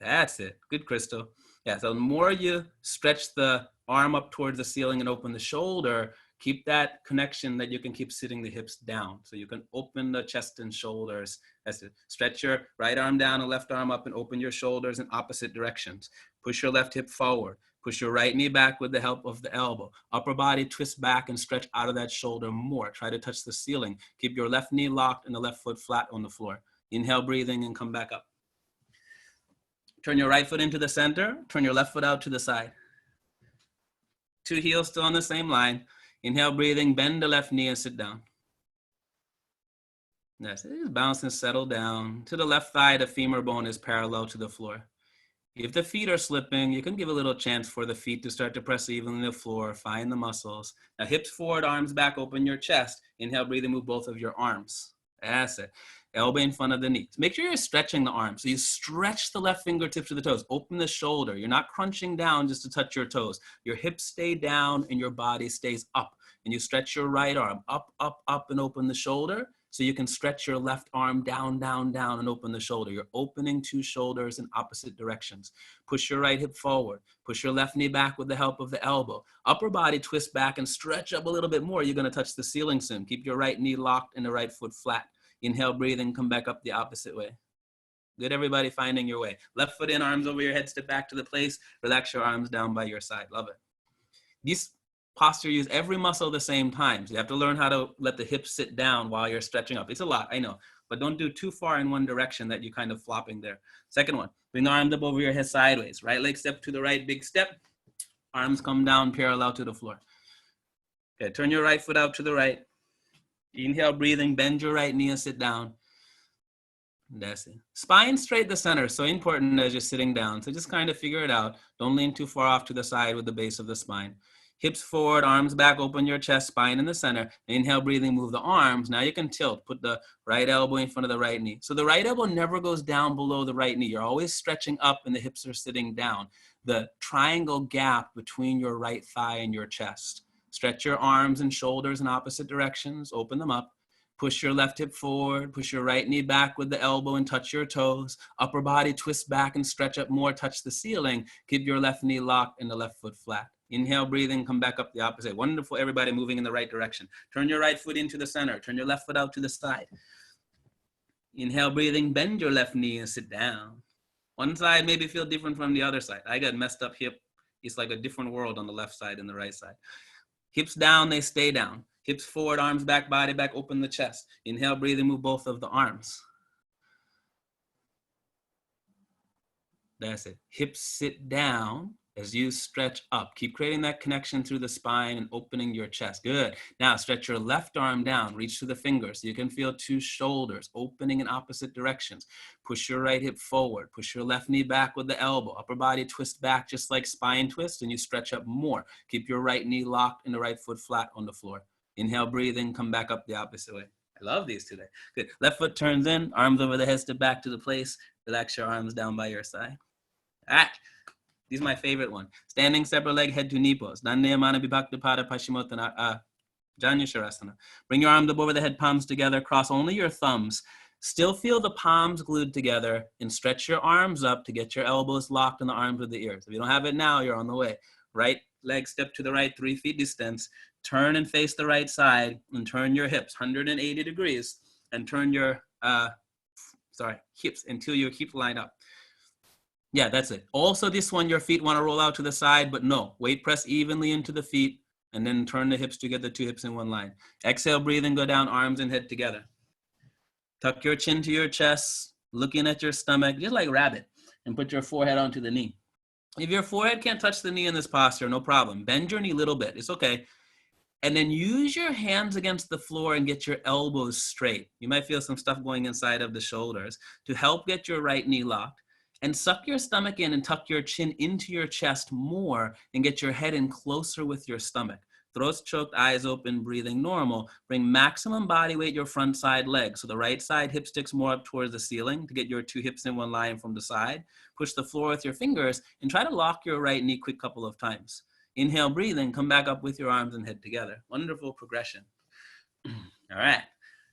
That's it. Good, Crystal. Yeah, so the more you stretch the arm up towards the ceiling and open the shoulder, keep that connection that you can keep sitting the hips down. So you can open the chest and shoulders. That's it. Stretch your right arm down and left arm up and open your shoulders in opposite directions. Push your left hip forward. Push your right knee back with the help of the elbow. Upper body twist back and stretch out of that shoulder more. Try to touch the ceiling. Keep your left knee locked and the left foot flat on the floor. Inhale, breathing, and come back up. Turn your right foot into the center. Turn your left foot out to the side. 2 heels still on the same line. Inhale, breathing, bend the left knee and sit down. That's it. Just bounce and settle down. To the left thigh, the femur bone is parallel to the floor. If the feet are slipping, you can give a little chance for the feet to start to press evenly the floor. Find the muscles. Now hips forward, arms back, open your chest. Inhale, breathing, move both of your arms. That's it. Elbow in front of the knees. Make sure you're stretching the arms. So you stretch the left fingertips to the toes. Open the shoulder. You're not crunching down just to touch your toes. Your hips stay down and your body stays up. And you stretch your right arm up, up, up, and open the shoulder. So you can stretch your left arm down, down, down, and open the shoulder. You're opening 2 shoulders in opposite directions. Push your right hip forward. Push your left knee back with the help of the elbow. Upper body twist back and stretch up a little bit more. You're going to touch the ceiling soon. Keep your right knee locked and the right foot flat. Inhale, breathing, come back up the opposite way. Good, everybody, finding your way. Left foot in, arms over your head, step back to the place. Relax your arms down by your side. Love it. This posture, use every muscle at the same time. So you have to learn how to let the hips sit down while you're stretching up. It's a lot, I know, but don't do too far in one direction that you're kind of flopping there. Second one, bring the arms up over your head sideways. Right leg step to the right, big step. Arms come down parallel to the floor. Okay, turn your right foot out to the right. Inhale, breathing, bend your right knee and sit down. That's it. Spine straight to center, so important as you're sitting down. So just kind of figure it out. Don't lean too far off to the side with the base of the spine. Hips forward, arms back, open your chest, spine in the center. Inhale, breathing, move the arms. Now you can tilt. Put the right elbow in front of the right knee. So the right elbow never goes down below the right knee. You're always stretching up and the hips are sitting down. The triangle gap between your right thigh and your chest. Stretch your arms and shoulders in opposite directions. Open them up. Push your left hip forward. Push your right knee back with the elbow and touch your toes. Upper body twist back and stretch up more. Touch the ceiling. Keep your left knee locked and the left foot flat. Inhale, breathing, come back up the opposite. Wonderful, everybody moving in the right direction. Turn your right foot into the center. Turn your left foot out to the side. Inhale, breathing, bend your left knee and sit down. One side maybe feel different from the other side. I got messed up hip. It's like a different world on the left side and the right side. Hips down, they stay down. Hips forward, arms back, body back, open the chest. Inhale, breathing, move both of the arms. That's it. Hips sit down as you stretch up. Keep creating that connection through the spine and opening your chest. Good. Now stretch your left arm down. Reach to the fingers. You can feel 2 shoulders opening in opposite directions. Push your right hip forward. Push your left knee back with the elbow. Upper body twist back just like spine twist, and you stretch up more. Keep your right knee locked and the right foot flat on the floor. Inhale, breathing, come back up the opposite way. I love these today. Good. Left foot turns in, arms over the head, step back to the place. Relax your arms down by your side. All right. This is my favorite one. Standing separate leg, head to knee pose. Dandayamana Vibhakta Paschimottanasana, Janya Shavasana. Bring your arms up over the head, palms together. Cross only your thumbs. Still feel the palms glued together and stretch your arms up to get your elbows locked in the arms with the ears. If you don't have it now, you're on the way. Right leg step to the right, 3 feet distance. Turn and face the right side and turn your hips 180 degrees and turn your hips until your hips line up. Yeah, that's it. Also this one, your feet want to roll out to the side, but no, weight press evenly into the feet and then turn the hips to get the 2 hips in one line. Exhale, breathe and go down, arms and head together. Tuck your chin to your chest. looking at your stomach, just like rabbit, and put your forehead onto the knee. If your forehead can't touch the knee in this posture, no problem. Bend your knee a little bit. It's okay. And then use your hands against the floor and get your elbows straight. You might feel some stuff going inside of the shoulders to help get your right knee locked. And suck your stomach in and tuck your chin into your chest more and get your head in closer with your stomach. Throat's choked, eyes open, breathing normal. Bring maximum body weight your front side leg. So the right side hip sticks more up towards the ceiling to get your two hips in one line from the side. Push the floor with your fingers and try to lock your right knee quick couple of times. Inhale, breathe, and come back up with your arms and head together. Wonderful progression. All right.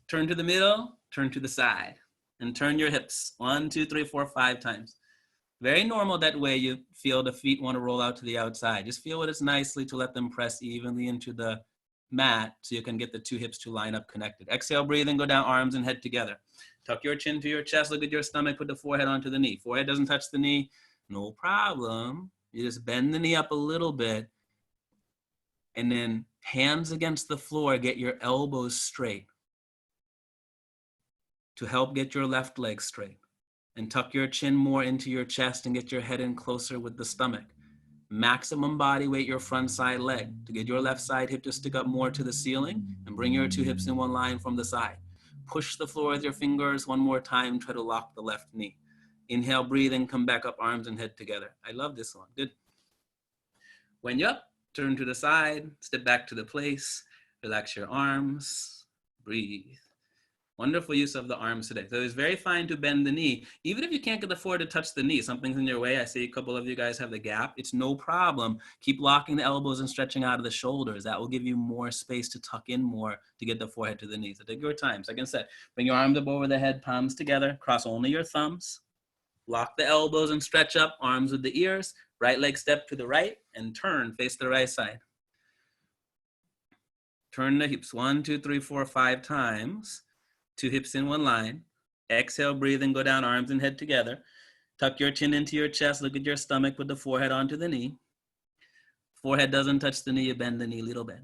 Turn to the middle, turn to the side, and turn your hips 1, 2, 3, 4, 5 times. Very normal that way you feel the feet want to roll out to the outside. Just feel it nicely to let them press evenly into the mat so you can get the two hips to line up connected. Exhale, breathe, and go down, arms and head together. Tuck your chin to your chest, look at your stomach, put the forehead onto the knee. Forehead doesn't touch the knee, no problem. You just bend the knee up a little bit and then hands against the floor, get your elbows straight to help get your left leg straight. And tuck your chin more into your chest and get your head in closer with the stomach. Maximum body weight your front side leg to get your left side hip to stick up more to the ceiling and bring your two hips in one line from the side. Push the floor with your fingers one more time, try to lock the left knee. Inhale, breathe, and come back up, arms and head together. I love this one, good. When you're up, turn to the side, step back to the place, relax your arms, breathe. Wonderful use of the arms today. So it's very fine to bend the knee. Even if you can't get the floor to touch the knee, something's in your way. I see a couple of you guys have the gap. It's no problem. Keep locking the elbows and stretching out of the shoulders. That will give you more space to tuck in more to get the forehead to the knees. So take your time. So like I said, bring your arms up over the head, palms together, cross only your thumbs. Lock the elbows and stretch up, arms with the ears. Right leg step to the right and turn, face the right side. Turn the hips 1, 2, 3, 4, 5 times. Two hips in one line. Exhale, breathe, and go down, arms and head together. Tuck your chin into your chest, look at your stomach, put the forehead onto the knee. Forehead doesn't touch the knee, you bend the knee a little bit.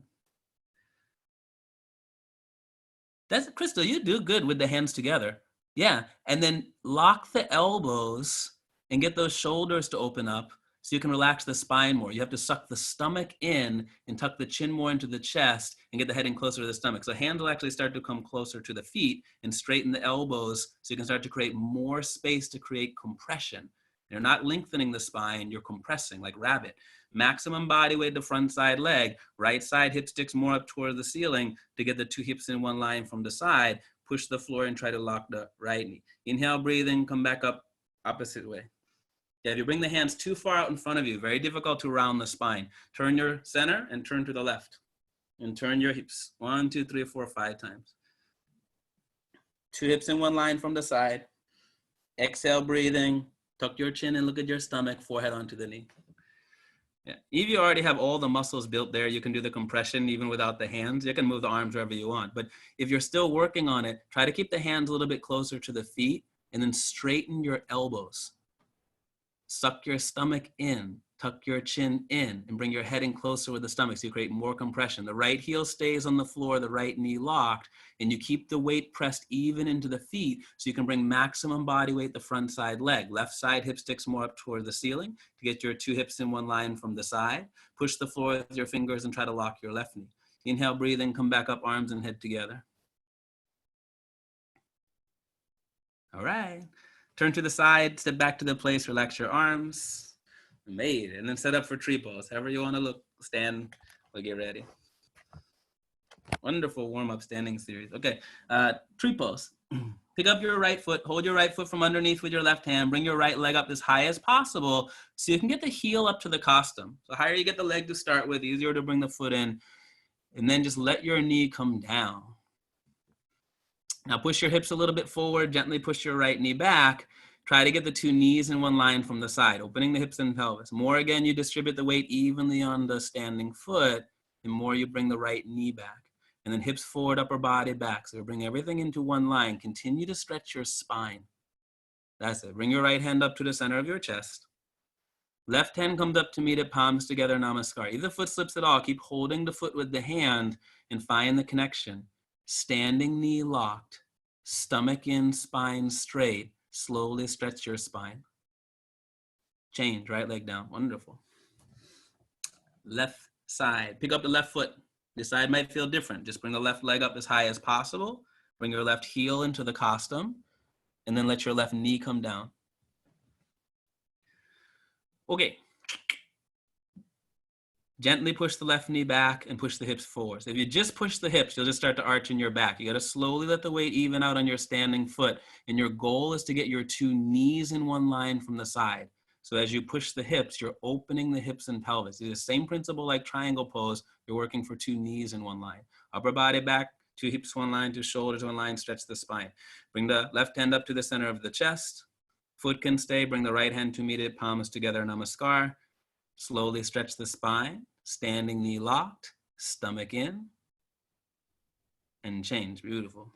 That's Crystal, you do good with the hands together. Yeah, and then lock the elbows and get those shoulders to open up so you can relax the spine more. You have to suck the stomach in and tuck the chin more into the chest and get the head in closer to the stomach. So hands will actually start to come closer to the feet and straighten the elbows so you can start to create more space to create compression. You're not lengthening the spine, you're compressing like rabbit. Maximum body weight, the front side leg. Right side hip sticks more up toward the ceiling to get the two hips in one line from the side. Push the floor and try to lock the right knee. Inhale, breathe in, come back up, opposite way. Yeah, if you bring the hands too far out in front of you, very difficult to round the spine. Turn your center and turn to the left. And turn your hips 1, 2, 3, 4, 5 times. Two hips in one line from the side. Exhale, breathing. Tuck your chin and look at your stomach, forehead onto the knee. Yeah. If you already have all the muscles built there, you can do the compression even without the hands. You can move the arms wherever you want. But if you're still working on it, try to keep the hands a little bit closer to the feet and then straighten your elbows. Suck your stomach in, tuck your chin in, and bring your head in closer with the stomach so you create more compression. The right heel stays on the floor, the right knee locked, and you keep the weight pressed even into the feet so you can bring maximum body weight the front side leg. Left side hip sticks more up toward the ceiling to get your two hips in one line from the side. Push the floor with your fingers and try to lock your left knee. Inhale, breathe in, come back up, arms and head together. All right. Turn to the side, step back to the place, relax your arms. Made it. And then set up for tree pose. However you want to look, stand, we'll get ready. Wonderful warm-up standing series. Okay, tree pose. Pick up your right foot, hold your right foot from underneath with your left hand, bring your right leg up as high as possible so you can get the heel up to the costum. So higher you get the leg to start with, easier to bring the foot in, and then just let your knee come down. Now push your hips a little bit forward, gently push your right knee back. Try to get the two knees in one line from the side, opening the hips and pelvis. More again, you distribute the weight evenly on the standing foot, the more you bring the right knee back. And then hips forward, upper body back. So bring everything into one line. Continue to stretch your spine. That's it. Bring your right hand up to the center of your chest. Left hand comes up to meet it, palms together, namaskar. If the foot slips at all, keep holding the foot with the hand and find the connection. Standing knee locked, stomach in, spine straight. Slowly stretch your spine. Change, right leg down. Wonderful. Left side. Pick up the left foot. This side might feel different. Just bring the left leg up as high as possible. Bring your left heel into the costum, and then let your left knee come down. Okay. Gently push the left knee back and push the hips forward. So if you just push the hips, you'll just start to arch in your back. You got to slowly let the weight even out on your standing foot. And your goal is to get your two knees in one line from the side. So as you push the hips, you're opening the hips and pelvis. It's the same principle like triangle pose. You're working for two knees in one line. Upper body back, two hips one line, two shoulders one line, stretch the spine. Bring the left hand up to the center of the chest. Foot can stay. Bring the right hand to meet it, palms together, namaskar. Slowly stretch the spine. Standing knee locked, stomach in, and change. Beautiful.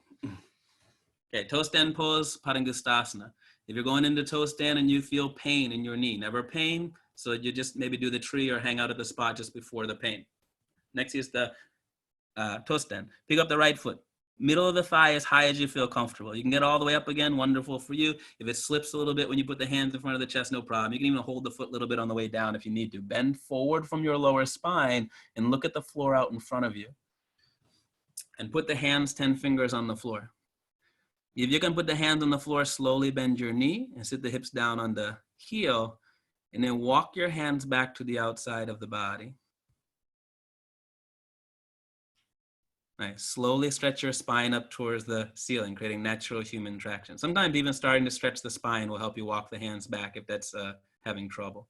Okay, toe stand pose, Padangustasana. If you're going into toe stand and you feel pain in your knee, never pain, so you just maybe do the tree or hang out at the spot just before the pain. Next is the toe stand. Pick up the right foot. Middle of the thigh as high as you feel comfortable. You can get all the way up again, wonderful for you. If it slips a little bit when you put the hands in front of the chest, no problem. You can even hold the foot a little bit on the way down if you need to. Bend forward from your lower spine and look at the floor out in front of you. And put the hands 10 fingers on the floor. If you can put the hands on the floor, slowly bend your knee and sit the hips down on the heel, and then walk your hands back to the outside of the body. Nice. Slowly stretch your spine up towards the ceiling, creating natural human traction. Sometimes even starting to stretch the spine will help you walk the hands back if that's having trouble.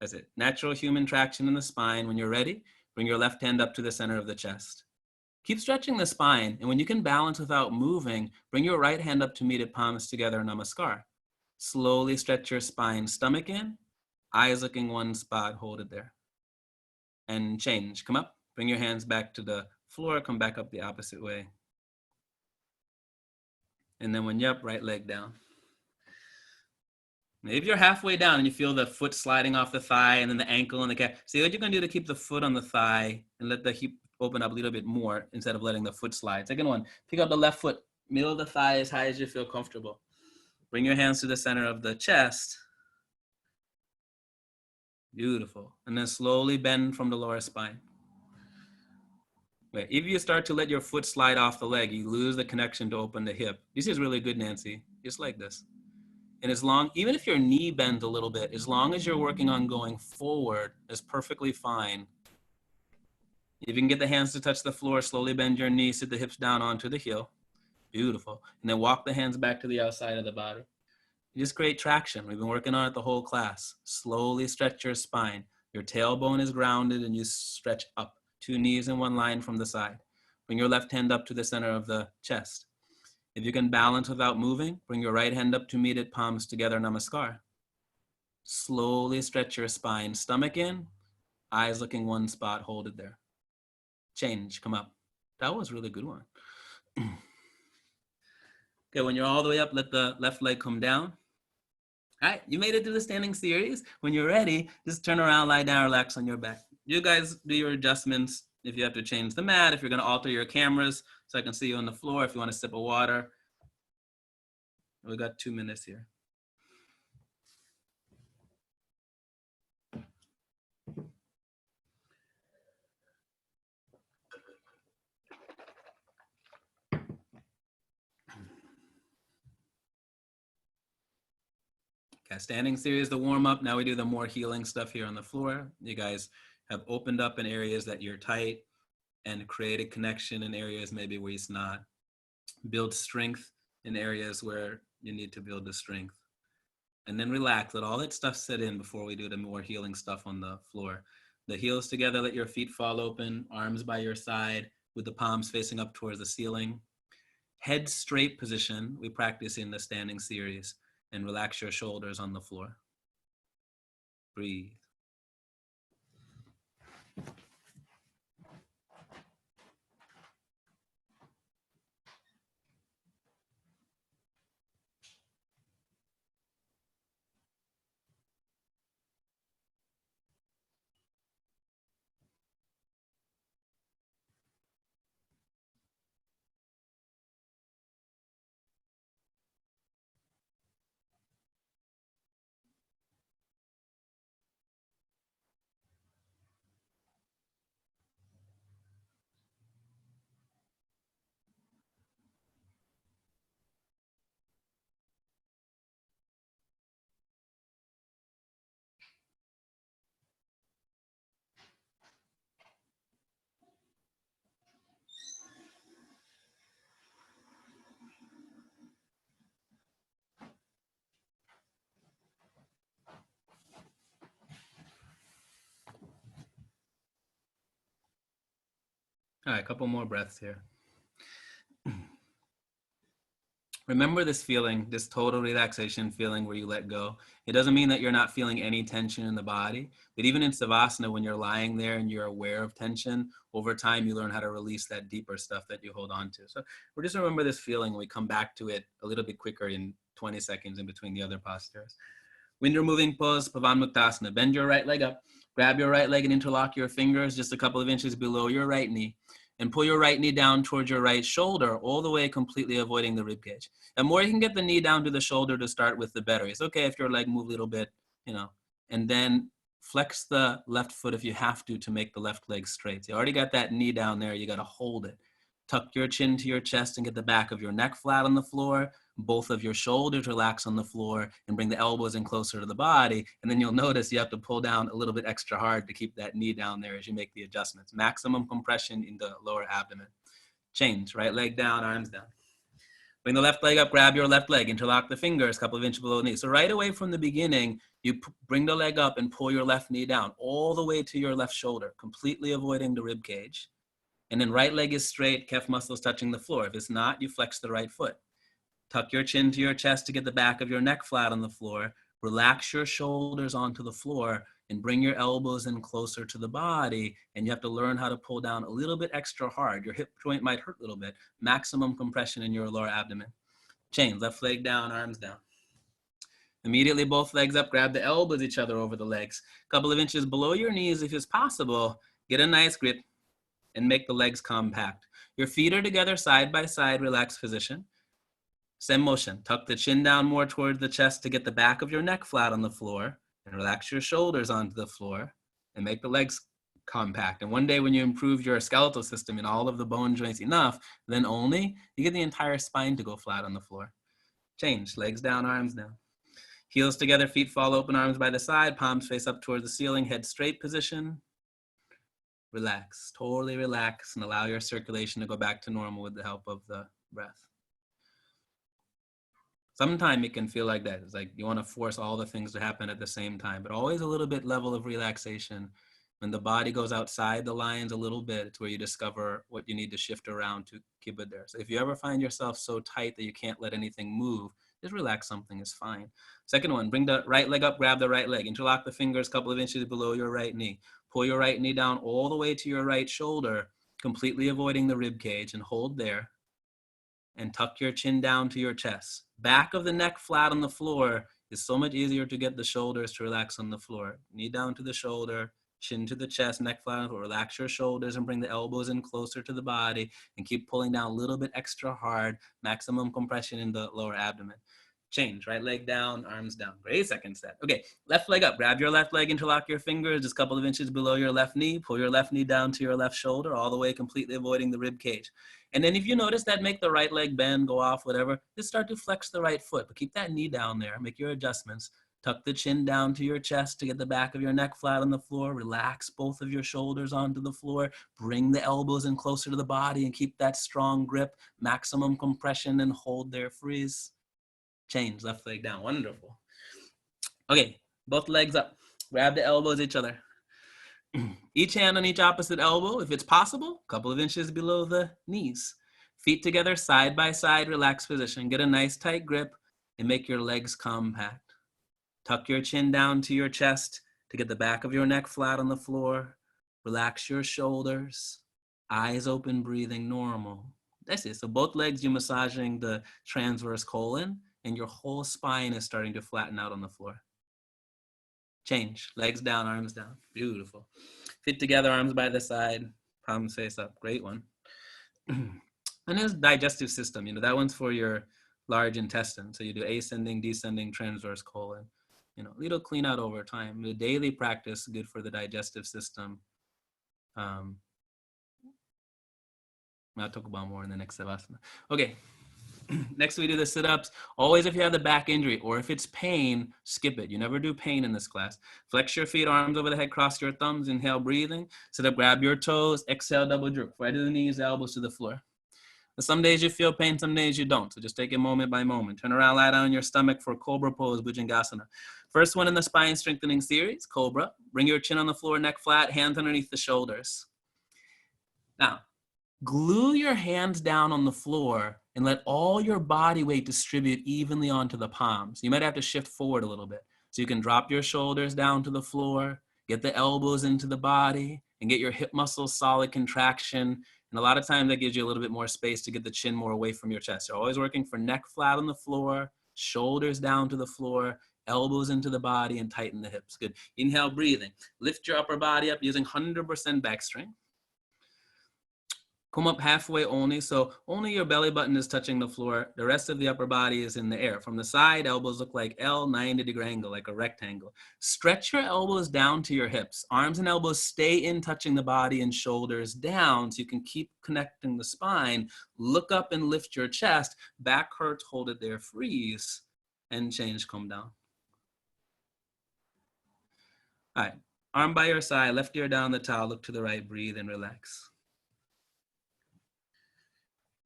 That's it. Natural human traction in the spine. When you're ready, bring your left hand up to the center of the chest. Keep stretching the spine, and when you can balance without moving, bring your right hand up to meet it, palms together, namaskar. Slowly stretch your spine, stomach in, eyes looking one spot, hold it there. And change. Come up, bring your hands back to the floor, come back up the opposite way. And then when you're up, right leg down. If you're halfway down and you feel the foot sliding off the thigh and then the ankle and the calf, see what you're gonna do to keep the foot on the thigh and let the hip open up a little bit more instead of letting the foot slide. Second one, pick up the left foot, middle of the thigh as high as you feel comfortable. Bring your hands to the center of the chest. Beautiful. And then slowly bend from the lower spine. If you start to let your foot slide off the leg, you lose the connection to open the hip. This is really good, Nancy. Just like this. And as long, even if your knee bends a little bit, as long as you're working on going forward, is perfectly fine. If you can get the hands to touch the floor, slowly bend your knee, sit the hips down onto the heel. Beautiful. And then walk the hands back to the outside of the body. Just create traction. We've been working on it the whole class. Slowly stretch your spine. Your tailbone is grounded and you stretch up. Two knees in one line from the side. Bring your left hand up to the center of the chest. If you can balance without moving, bring your right hand up to meet it, palms together, namaskar. Slowly stretch your spine, stomach in, eyes looking one spot, hold it there. Change, come up. That was a really good one. Okay, when you're all the way up, let the left leg come down. All right, you made it to the standing series. When you're ready, just turn around, lie down, relax on your back. You guys do your adjustments. If you have to change the mat, if you're gonna alter your cameras so I can see you on the floor, if you want a sip of water. We got 2 minutes here. Okay, standing series, the warm up. Now we do the more healing stuff here on the floor. You guys have opened up in areas that you're tight and created connection in areas maybe where it's not. Build strength in areas where you need to build the strength. And then relax, let all that stuff set in before we do the more healing stuff on the floor. The heels together, let your feet fall open, arms by your side with the palms facing up towards the ceiling. Head straight position, we practice in the standing series, and relax your shoulders on the floor. Breathe. All right, a couple more breaths here. Remember this feeling, this total relaxation feeling where you let go. It doesn't mean that you're not feeling any tension in the body, but even in Savasana, when you're lying there and you're aware of tension, over time you learn how to release that deeper stuff that you hold on to. So we're just remember this feeling, we come back to it a little bit quicker in 20 seconds in between the other postures. When you're moving pose, Pavan Muktasana, bend your right leg up, grab your right leg and interlock your fingers just a couple of inches below your right knee, and pull your right knee down towards your right shoulder, all the way completely avoiding the rib cage. The more you can get the knee down to the shoulder to start with, the better. It's okay if your leg move a little bit, and then flex the left foot if you have to make the left leg straight. So you already got that knee down there, you gotta hold it. Tuck your chin to your chest and get the back of your neck flat on the floor. Both of your shoulders relax on the floor and bring the elbows in closer to the body. And then you'll notice you have to pull down a little bit extra hard to keep that knee down there as you make the adjustments. Maximum compression in the lower abdomen. Change, right leg down, arms down. Bring the left leg up, grab your left leg, interlock the fingers a couple of inches below the knee. So right away from the beginning, you bring the leg up and pull your left knee down all the way to your left shoulder, completely avoiding the rib cage. And then right leg is straight, calf muscles touching the floor. If it's not, you flex the right foot. Tuck your chin to your chest to get the back of your neck flat on the floor. Relax your shoulders onto the floor and bring your elbows in closer to the body. And you have to learn how to pull down a little bit extra hard. Your hip joint might hurt a little bit. Maximum compression in your lower abdomen. Change, left leg down, arms down. Immediately both legs up, grab the elbows each other over the legs. A couple of inches below your knees if it's possible. Get a nice grip and make the legs compact. Your feet are together side by side, relaxed position. Same motion, tuck the chin down more towards the chest to get the back of your neck flat on the floor and relax your shoulders onto the floor and make the legs compact. And one day when you improve your skeletal system and all of the bone joints enough, then only you get the entire spine to go flat on the floor. Change, legs down, arms down. Heels together, feet fall open, arms by the side, palms face up towards the ceiling, head straight position. Relax, totally relax, and allow your circulation to go back to normal with the help of the breath. Sometimes it can feel like that. It's like you want to force all the things to happen at the same time, but always a little bit level of relaxation. When the body goes outside the lines a little bit, it's where you discover what you need to shift around to keep it there. So if you ever find yourself so tight that you can't let anything move, just relax, something is fine. Second one, bring the right leg up, grab the right leg. Interlock the fingers a couple of inches below your right knee. Pull your right knee down all the way to your right shoulder, completely avoiding the rib cage, and hold there. And tuck your chin down to your chest. Back of the neck flat on the floor is so much easier to get the shoulders to relax on the floor. Knee down to the shoulder, chin to the chest, neck flat on the floor. Relax your shoulders and bring the elbows in closer to the body and keep pulling down a little bit extra hard, maximum compression in the lower abdomen. Change, right leg down, arms down. Great, second set. Okay, left leg up. Grab your left leg, interlock your fingers just a couple of inches below your left knee. Pull your left knee down to your left shoulder, all the way completely avoiding the rib cage. And then if you notice that, make the right leg bend, go off, whatever, just start to flex the right foot, but keep that knee down there. Make your adjustments. Tuck the chin down to your chest to get the back of your neck flat on the floor. Relax both of your shoulders onto the floor. Bring the elbows in closer to the body and keep that strong grip. Maximum compression and hold there, freeze. Change, left leg down, wonderful. Okay, both legs up. Grab the elbows each other. Each hand on each opposite elbow, if it's possible, a couple of inches below the knees. Feet together, side by side, relaxed position. Get a nice tight grip and make your legs compact. Tuck your chin down to your chest to get the back of your neck flat on the floor. Relax your shoulders. Eyes open, breathing normal. That's it. So both legs, you're massaging the transverse colon and your whole spine is starting to flatten out on the floor. Change, legs down, arms down. Beautiful. Feet together, arms by the side, palms face up. Great one. And there's digestive system. That one's for your large intestine. So you do ascending, descending, transverse colon. Little clean out over time. The daily practice, good for the digestive system. I'll talk about more in the next savasana. Okay. Next, we do the sit-ups. Always, if you have the back injury or if it's pain, skip it. You never do pain in this class. Flex your feet, arms over the head, cross your thumbs, inhale, breathing. Sit up, grab your toes, exhale, double jerk. Right to the knees, elbows to the floor. Some days you feel pain, some days you don't. So just take it moment by moment. Turn around, lie down on your stomach for Cobra pose, Bhujangasana. First one in the spine strengthening series, Cobra. Bring your chin on the floor, neck flat, hands underneath the shoulders. Now, Glue your hands down on the floor and let all your body weight distribute evenly onto the palms. You might have to shift forward a little bit. So you can drop your shoulders down to the floor, get the elbows into the body, and get your hip muscles solid contraction. And a lot of times that gives you a little bit more space to get the chin more away from your chest. You're always working for neck flat on the floor, shoulders down to the floor, elbows into the body, and tighten the hips. Good. Inhale, breathing. Lift your upper body up using 100% back strength. Come up halfway only, so only your belly button is touching the floor. The rest of the upper body is in the air. From the side, elbows look like L, 90-degree angle, like a rectangle. Stretch your elbows down to your hips. Arms and elbows stay in touching the body and shoulders down so you can keep connecting the spine. Look up and lift your chest. Back hurts, hold it there, freeze, and change, come down. All right, arm by your side, left ear down the towel, look to the right, breathe and relax.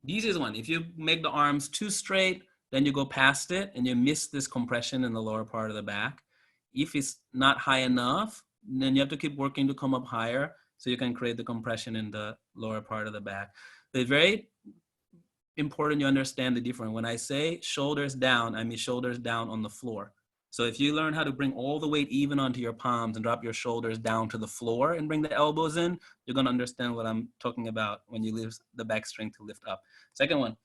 The easiest one, if you make the arms too straight, then you go past it and you miss this compression in the lower part of the back. If it's not high enough, then you have to keep working to come up higher so you can create the compression in the lower part of the back. It's very important you understand the difference. When I say shoulders down, I mean shoulders down on the floor. So if you learn how to bring all the weight even onto your palms and drop your shoulders down to the floor and bring the elbows in, you're going to understand what I'm talking about when you use the back strength to lift up. Second one,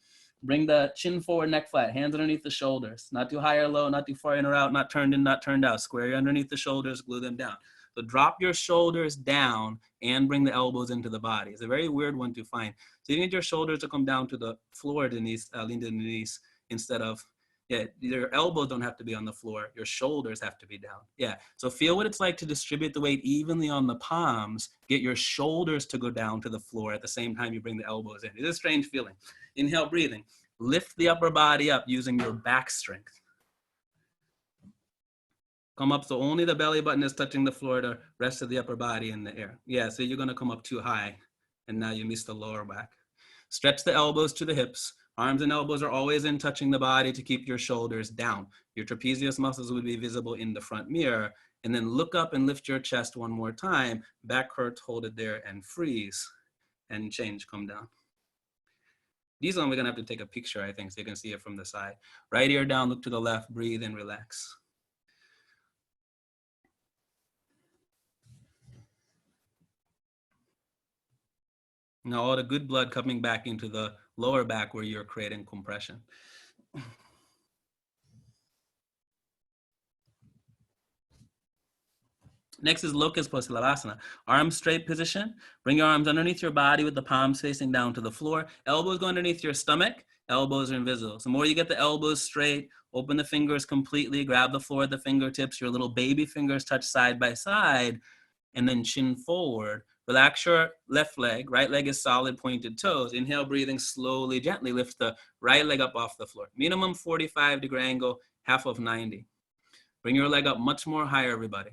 bring the chin forward, neck flat, hands underneath the shoulders. Not too high or low, not too far in or out, not turned in, not turned out. Square underneath the shoulders, glue them down. So drop your shoulders down and bring the elbows into the body. It's a very weird one to find. So you need your shoulders to come down to the floor, Denise, lean to the knees, instead of, yeah, your elbows don't have to be on the floor. Your shoulders have to be down. Yeah, so feel what it's like to distribute the weight evenly on the palms. Get your shoulders to go down to the floor at the same time you bring the elbows in. It's a strange feeling. Inhale, breathing. Lift the upper body up using your back strength. Come up so only the belly button is touching the floor, the rest of the upper body in the air. Yeah, so you're gonna come up too high and now you miss the lower back. Stretch the elbows to the hips. Arms and elbows are always in touching the body to keep your shoulders down. Your trapezius muscles will be visible in the front mirror. And then look up and lift your chest one more time. Back hurts, hold it there and freeze. And change, come down. These one we're gonna have to take a picture, I think, so you can see it from the side. Right ear down, look to the left, breathe and relax. Now all the good blood coming back into the lower back where you're creating compression. Next is Locust Postalabhasana. Arms straight position. Bring your arms underneath your body with the palms facing down to the floor. Elbows go underneath your stomach. Elbows are invisible. So the more you get the elbows straight, open the fingers completely, grab the floor at the fingertips, your little baby fingers touch side by side, and then chin forward. Relax your left leg. Right leg is solid, pointed toes. Inhale, breathing slowly, gently. Lift the right leg up off the floor. Minimum 45-degree angle, half of 90. Bring your leg up much more higher, everybody.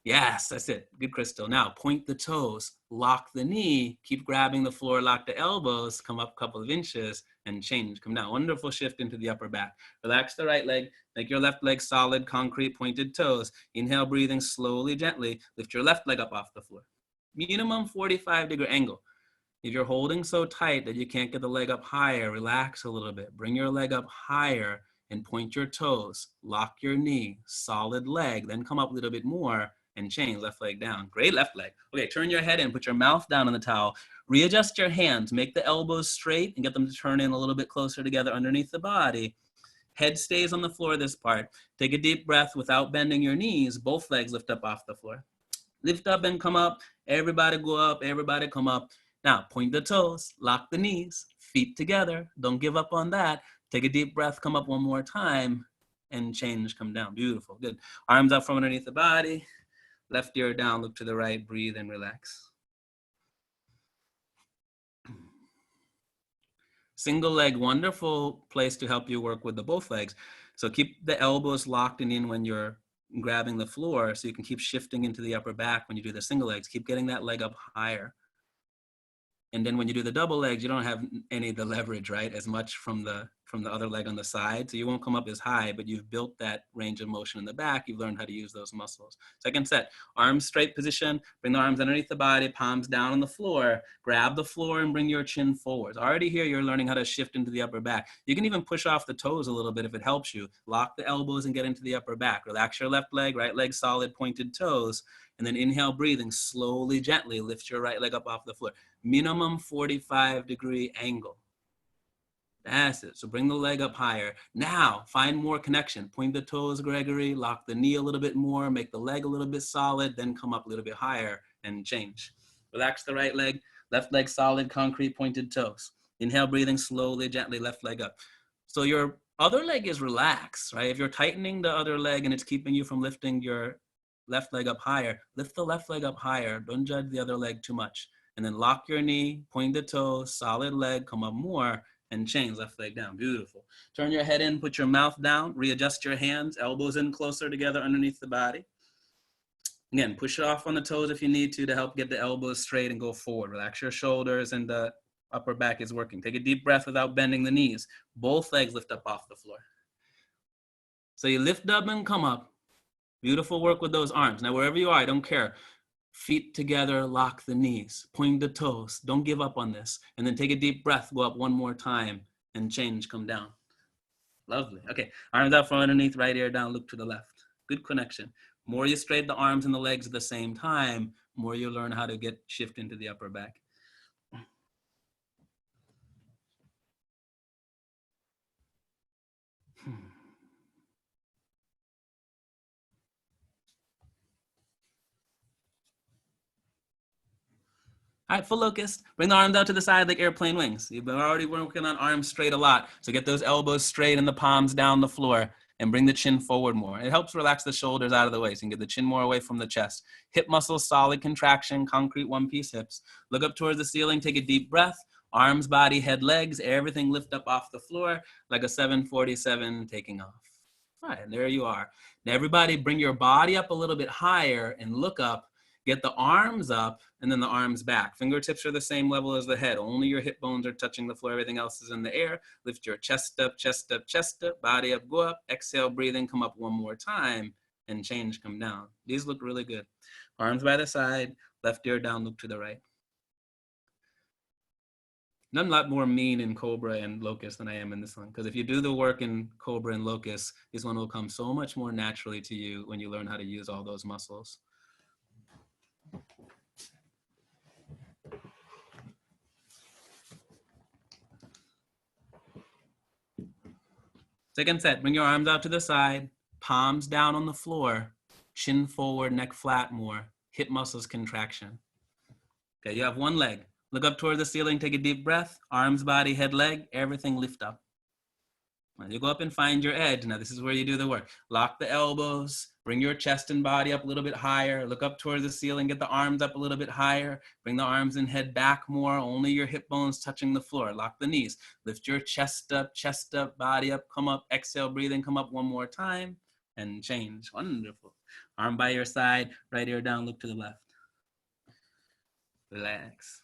Yes, that's it. Good, Crystal. Now, point the toes, lock the knee, keep grabbing the floor, lock the elbows, come up a couple of inches, and change. Come down. Wonderful shift into the upper back. Relax the right leg. Make your left leg solid, concrete, pointed toes. Inhale, breathing slowly, gently. Lift your left leg up off the floor. Minimum 45-degree angle. If you're holding so tight that you can't get the leg up higher, relax a little bit. Bring your leg up higher and point your toes. Lock your knee, solid leg. Then come up a little bit more and change, left leg down. Great, left leg. Okay, turn your head in, put your mouth down on the towel. Readjust your hands, make the elbows straight and get them to turn in a little bit closer together underneath the body. Head stays on the floor this part. Take a deep breath without bending your knees. Both legs lift up off the floor. Lift up and come up. Everybody go up, everybody come up. Now, point the toes, lock the knees, feet together. Don't give up on that. Take a deep breath, come up one more time, and change, come down. Beautiful, good. Arms up from underneath the body. Left ear down, look to the right, breathe and relax. Single leg, wonderful place to help you work with the both legs. So keep the elbows locked and in when you're grabbing the floor so you can keep shifting into the upper back when you do the single legs. Keep getting that leg up higher. And then when you do the double legs, you don't have any of the leverage, right? As much from the from the other leg on the side. So you won't come up as high, but you've built that range of motion in the back. You've learned how to use those muscles. Second set, arms straight position, bring the arms underneath the body, palms down on the floor, grab the floor and bring your chin forwards. Already here, you're learning how to shift into the upper back. You can even push off the toes a little bit if it helps you. Lock the elbows and get into the upper back. Relax your left leg, right leg solid, pointed toes. And then inhale, breathing, slowly, gently lift your right leg up off the floor. Minimum 45-degree angle. That's it. So bring the leg up higher. Now, find more connection. Point the toes, Gregory. Lock the knee a little bit more. Make the leg a little bit solid. Then come up a little bit higher and change. Relax the right leg. Left leg solid, concrete, pointed toes. Inhale, breathing slowly, gently, left leg up. So your other leg is relaxed, right? If you're tightening the other leg and it's keeping you from lifting your left leg up higher, lift the left leg up higher. Don't judge the other leg too much. And then lock your knee, point the toes, solid leg, come up more, and change, left leg down. Beautiful. Turn your head in, put your mouth down, readjust your hands, elbows in closer together underneath the body. Again, push it off on the toes if you need to help get the elbows straight and go forward. Relax your shoulders and the upper back is working. Take a deep breath without bending the knees. Both legs lift up off the floor. So you lift up and come up. Beautiful work with those arms. Now, wherever you are, I don't care. Feet together, lock the knees, point the toes. Don't give up on this. And then take a deep breath, go up one more time and change, come down. Lovely. Okay, arms out from underneath, right ear down, look to the left. Good connection. More you straighten the arms and the legs at the same time, more you learn how to shift into the upper back. All right, full locust. Bring the arms out to the side like airplane wings. You've been already working on arms straight a lot. So get those elbows straight and the palms down the floor and bring the chin forward more. It helps relax the shoulders out of the way so you can get the chin more away from the chest. Hip muscles, solid contraction, concrete one-piece hips. Look up towards the ceiling, take a deep breath. Arms, body, head, legs, everything lift up off the floor like a 747 taking off. All right, and there you are. Now everybody bring your body up a little bit higher and look up. Get the arms up and then the arms back. Fingertips are the same level as the head. Only your hip bones are touching the floor. Everything else is in the air. Lift your chest up, chest up, chest up, body up, go up. Exhale, breathing, come up one more time and change, come down. These look really good. Arms by the side, left ear down, look to the right. I'm a lot more mean in Cobra and Locust than I am in this one. Because if you do the work in Cobra and Locust, this one will come so much more naturally to you when you learn how to use all those muscles. Second set, bring your arms out to the side, palms down on the floor, chin forward, neck flat more, hip muscles contraction. Okay, you have one leg. Look up toward the ceiling, take a deep breath, arms, body, head, leg, everything lift up. Now you go up and find your edge. Now this is where you do the work. Lock the elbows, bring your chest and body up a little bit higher, look up towards the ceiling, get the arms up a little bit higher, bring the arms and head back more, only your hip bones touching the floor. Lock the knees, lift your chest up, body up, come up, exhale, breathing, come up one more time and change. Wonderful. Arm by your side, right ear down, look to the left. Relax.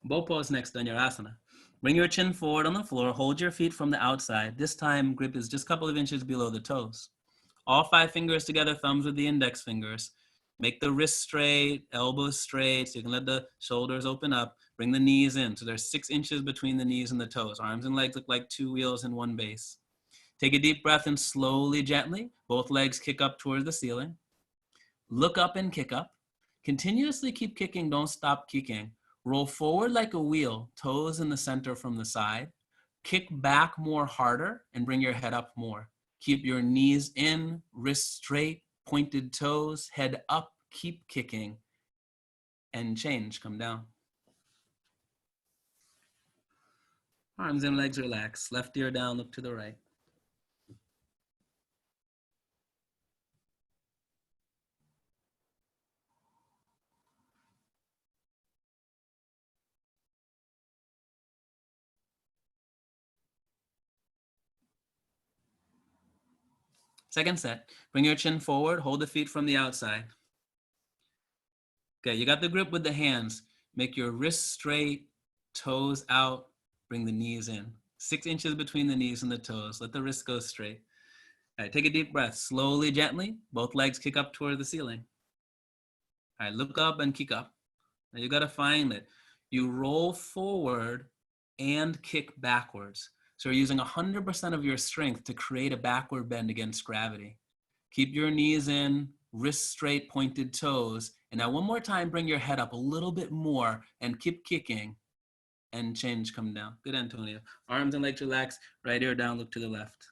Bow pose next on your asana. Bring your chin forward on the floor. Hold your feet from the outside. This time, grip is just a couple of inches below the toes. All 5 fingers together, thumbs with the index fingers. Make the wrists straight, elbows straight, so you can let the shoulders open up. Bring the knees in. So there's 6 inches between the knees and the toes. Arms and legs look like 2 wheels in one base. Take a deep breath and slowly, gently, both legs kick up towards the ceiling. Look up and kick up. Continuously keep kicking, don't stop kicking. Roll forward like a wheel, toes in the center from the side. Kick back more harder and bring your head up more. Keep your knees in, wrists straight, pointed toes, head up, keep kicking, and change, come down. Arms and legs relax, left ear down, look to the right. Second set, bring your chin forward, hold the feet from the outside. Okay, you got the grip with the hands. Make your wrists straight, toes out, bring the knees in. 6 inches between the knees and the toes. Let the wrists go straight. All right, take a deep breath. Slowly, gently, both legs kick up toward the ceiling. All right, look up and kick up. Now you gotta find that you roll forward and kick backwards. So you're using 100% of your strength to create a backward bend against gravity. Keep your knees in, wrists straight, pointed toes. And now one more time, bring your head up a little bit more and keep kicking and change, come down. Good, Antonio. Arms and legs relax, right ear down, look to the left.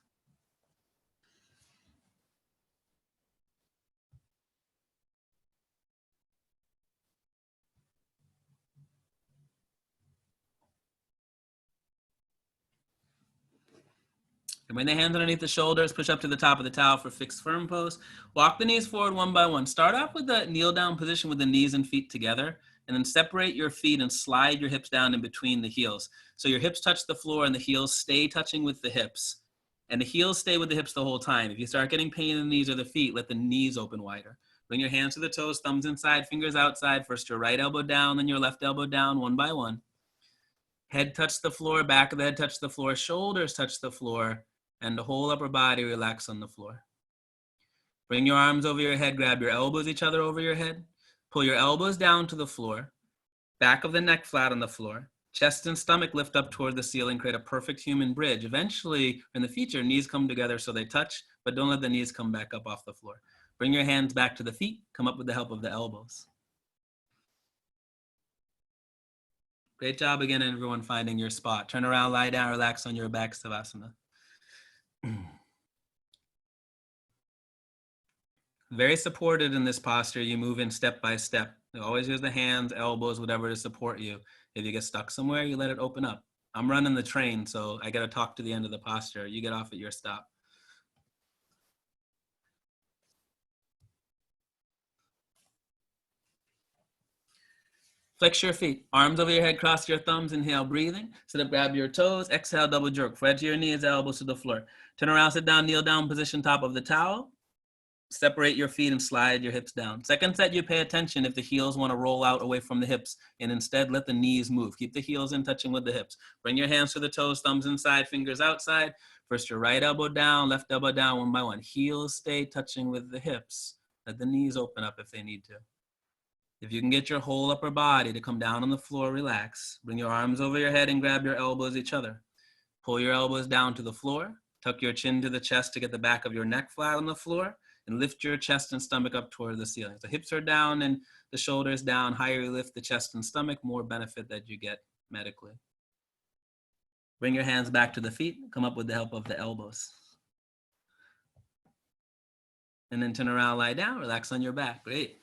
And bring the hands underneath the shoulders, push up to the top of the towel for fixed firm pose. Walk the knees forward one by one. Start off with the kneel down position with the knees and feet together, and then separate your feet and slide your hips down in between the heels. So your hips touch the floor and the heels stay touching with the hips. And the heels stay with the hips the whole time. If you start getting pain in the knees or the feet, let the knees open wider. Bring your hands to the toes, thumbs inside, fingers outside. First your right elbow down, then your left elbow down, one by one. Head touch the floor, back of the head touch the floor, shoulders touch the floor, and the whole upper body relax on the floor. Bring your arms over your head, grab your elbows each other over your head. Pull your elbows down to the floor, back of the neck flat on the floor. Chest and stomach lift up toward the ceiling, create a perfect human bridge. Eventually, in the future, knees come together so they touch, but don't let the knees come back up off the floor. Bring your hands back to the feet, come up with the help of the elbows. Great job again, everyone, finding your spot. Turn around, lie down, relax on your back, Savasana. Very supported in this posture. You move in step by step. You always use the hands, elbows, whatever to support you. If you get stuck somewhere, you let it open up. I'm running the train, so I got to talk to the end of the posture. You get off at your stop. Flex your feet, arms over your head, cross your thumbs, inhale, breathing. Sit up, grab your toes, exhale, double jerk. Forehead to your knees, elbows to the floor. Turn around, sit down, kneel down, position top of the towel. Separate your feet and slide your hips down. Second set, you pay attention if the heels want to roll out away from the hips, and instead let the knees move. Keep the heels in touching with the hips. Bring your hands to the toes, thumbs inside, fingers outside. First your right elbow down, left elbow down, one by one. Heels stay touching with the hips. Let the knees open up if they need to. If you can get your whole upper body to come down on the floor, relax. Bring your arms over your head and grab your elbows each other. Pull your elbows down to the floor. Tuck your chin to the chest to get the back of your neck flat on the floor. And lift your chest and stomach up toward the ceiling. The hips are down and the shoulders down. Higher you lift the chest and stomach, more benefit that you get medically. Bring your hands back to the feet. Come up with the help of the elbows. And then turn around, lie down, relax on your back. Great.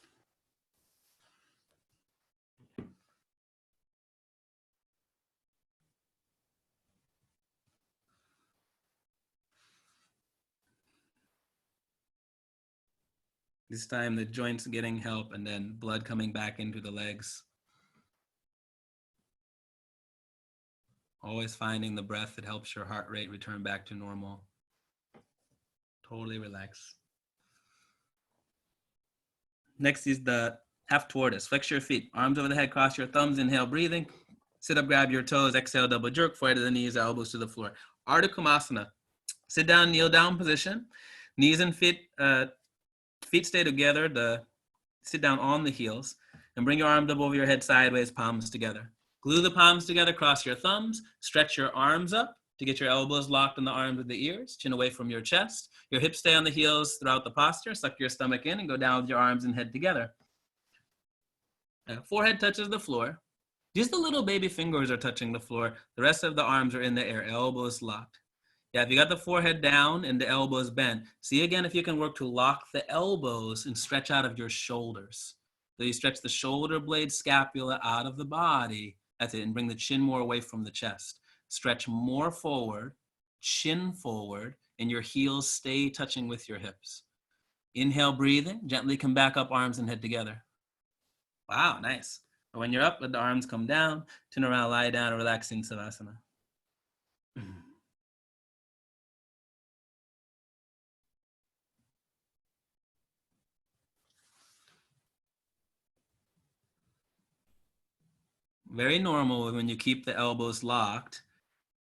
This time the joints getting help and then blood coming back into the legs. Always finding the breath that helps your heart rate return back to normal. Totally relax. Next is the half tortoise. Flex your feet, arms over the head, cross your thumbs, inhale, breathing. Sit up, grab your toes, exhale, double jerk, forehead to the knees, elbows to the floor. Ardha Kamasana. Sit down, kneel down position. Knees and feet stay together. Sit down on the heels and bring your arms up over your head sideways, palms together. Glue the palms together, cross your thumbs, stretch your arms up to get your elbows locked on the arms with the ears, chin away from your chest. Your hips stay on the heels throughout the posture. Suck your stomach in and go down with your arms and head together. Forehead touches the floor. Just the little baby fingers are touching the floor. The rest of the arms are in the air, elbows locked. Yeah, if you got the forehead down and the elbows bent, see again if you can work to lock the elbows and stretch out of your shoulders. So you stretch the shoulder blade scapula out of the body. That's it, and bring the chin more away from the chest. Stretch more forward, chin forward, and your heels stay touching with your hips. Inhale, breathing, gently come back up, arms and head together. Wow, nice. When you're up, let the arms come down, turn around, lie down, relaxing Savasana. Very normal when you keep the elbows locked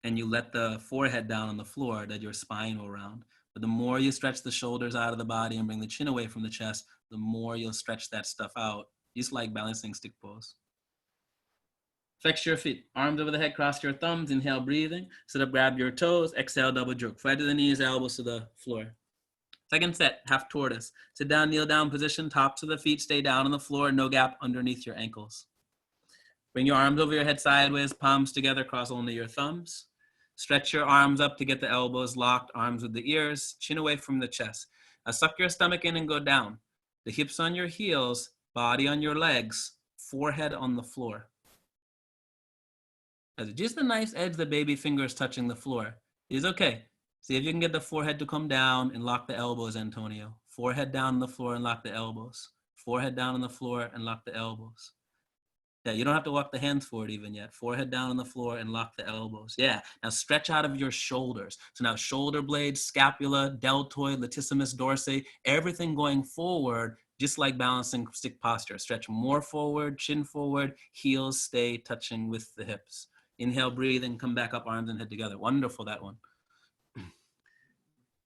and you let the forehead down on the floor that your spine will round. But the more you stretch the shoulders out of the body and bring the chin away from the chest, the more you'll stretch that stuff out, just like balancing stick pose. Flex your feet, arms over the head, cross your thumbs, inhale, breathing. Sit up, grab your toes, exhale, double jerk. Forehead to the knees, elbows to the floor. Second set, half tortoise. Sit down, kneel down position, tops of the feet stay down on the floor, no gap underneath your ankles. Bring your arms over your head sideways, palms together, cross only your thumbs. Stretch your arms up to get the elbows locked, arms with the ears, chin away from the chest. Now suck your stomach in and go down. The hips on your heels, body on your legs, forehead on the floor. Just a nice edge, the baby fingers touching the floor. It's okay. See if you can get the forehead to come down and lock the elbows, Antonio. Forehead down on the floor and lock the elbows. Forehead down on the floor and lock the elbows. Yeah, you don't have to walk the hands forward even yet. Forehead down on the floor and lock the elbows. Yeah, now stretch out of your shoulders. So now shoulder blades, scapula, deltoid, latissimus dorsi, everything going forward, just like balancing stick posture. Stretch more forward, chin forward, heels stay touching with the hips. Inhale, breathe, and come back up, arms and head together. Wonderful, that one.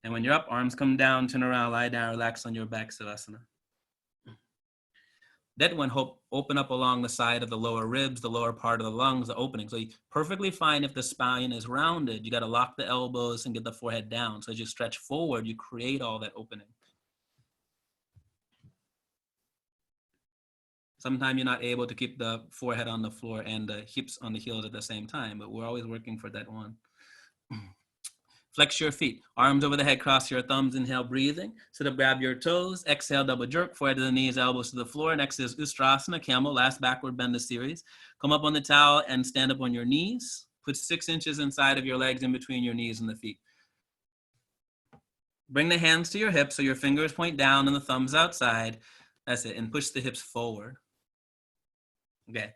And when you're up, arms come down, turn around, lie down, relax on your back, Savasana. That one, open up along the side of the lower ribs, the lower part of the lungs, the opening. So you're perfectly fine if the spine is rounded. You got to lock the elbows and get the forehead down. So as you stretch forward, you create all that opening. Sometimes you're not able to keep the forehead on the floor and the hips on the heels at the same time, but we're always working for that one. Flex your feet, arms over the head, cross your thumbs, inhale, breathing. Sit up, grab your toes, exhale, double jerk, forehead to the knees, elbows to the floor. Next is Ustrasana, camel, last backward bend of series. Come up on the towel and stand up on your knees. Put 6 inches inside of your legs in between your knees and the feet. Bring the hands to your hips so your fingers point down and the thumbs outside. That's it, and push the hips forward. Okay,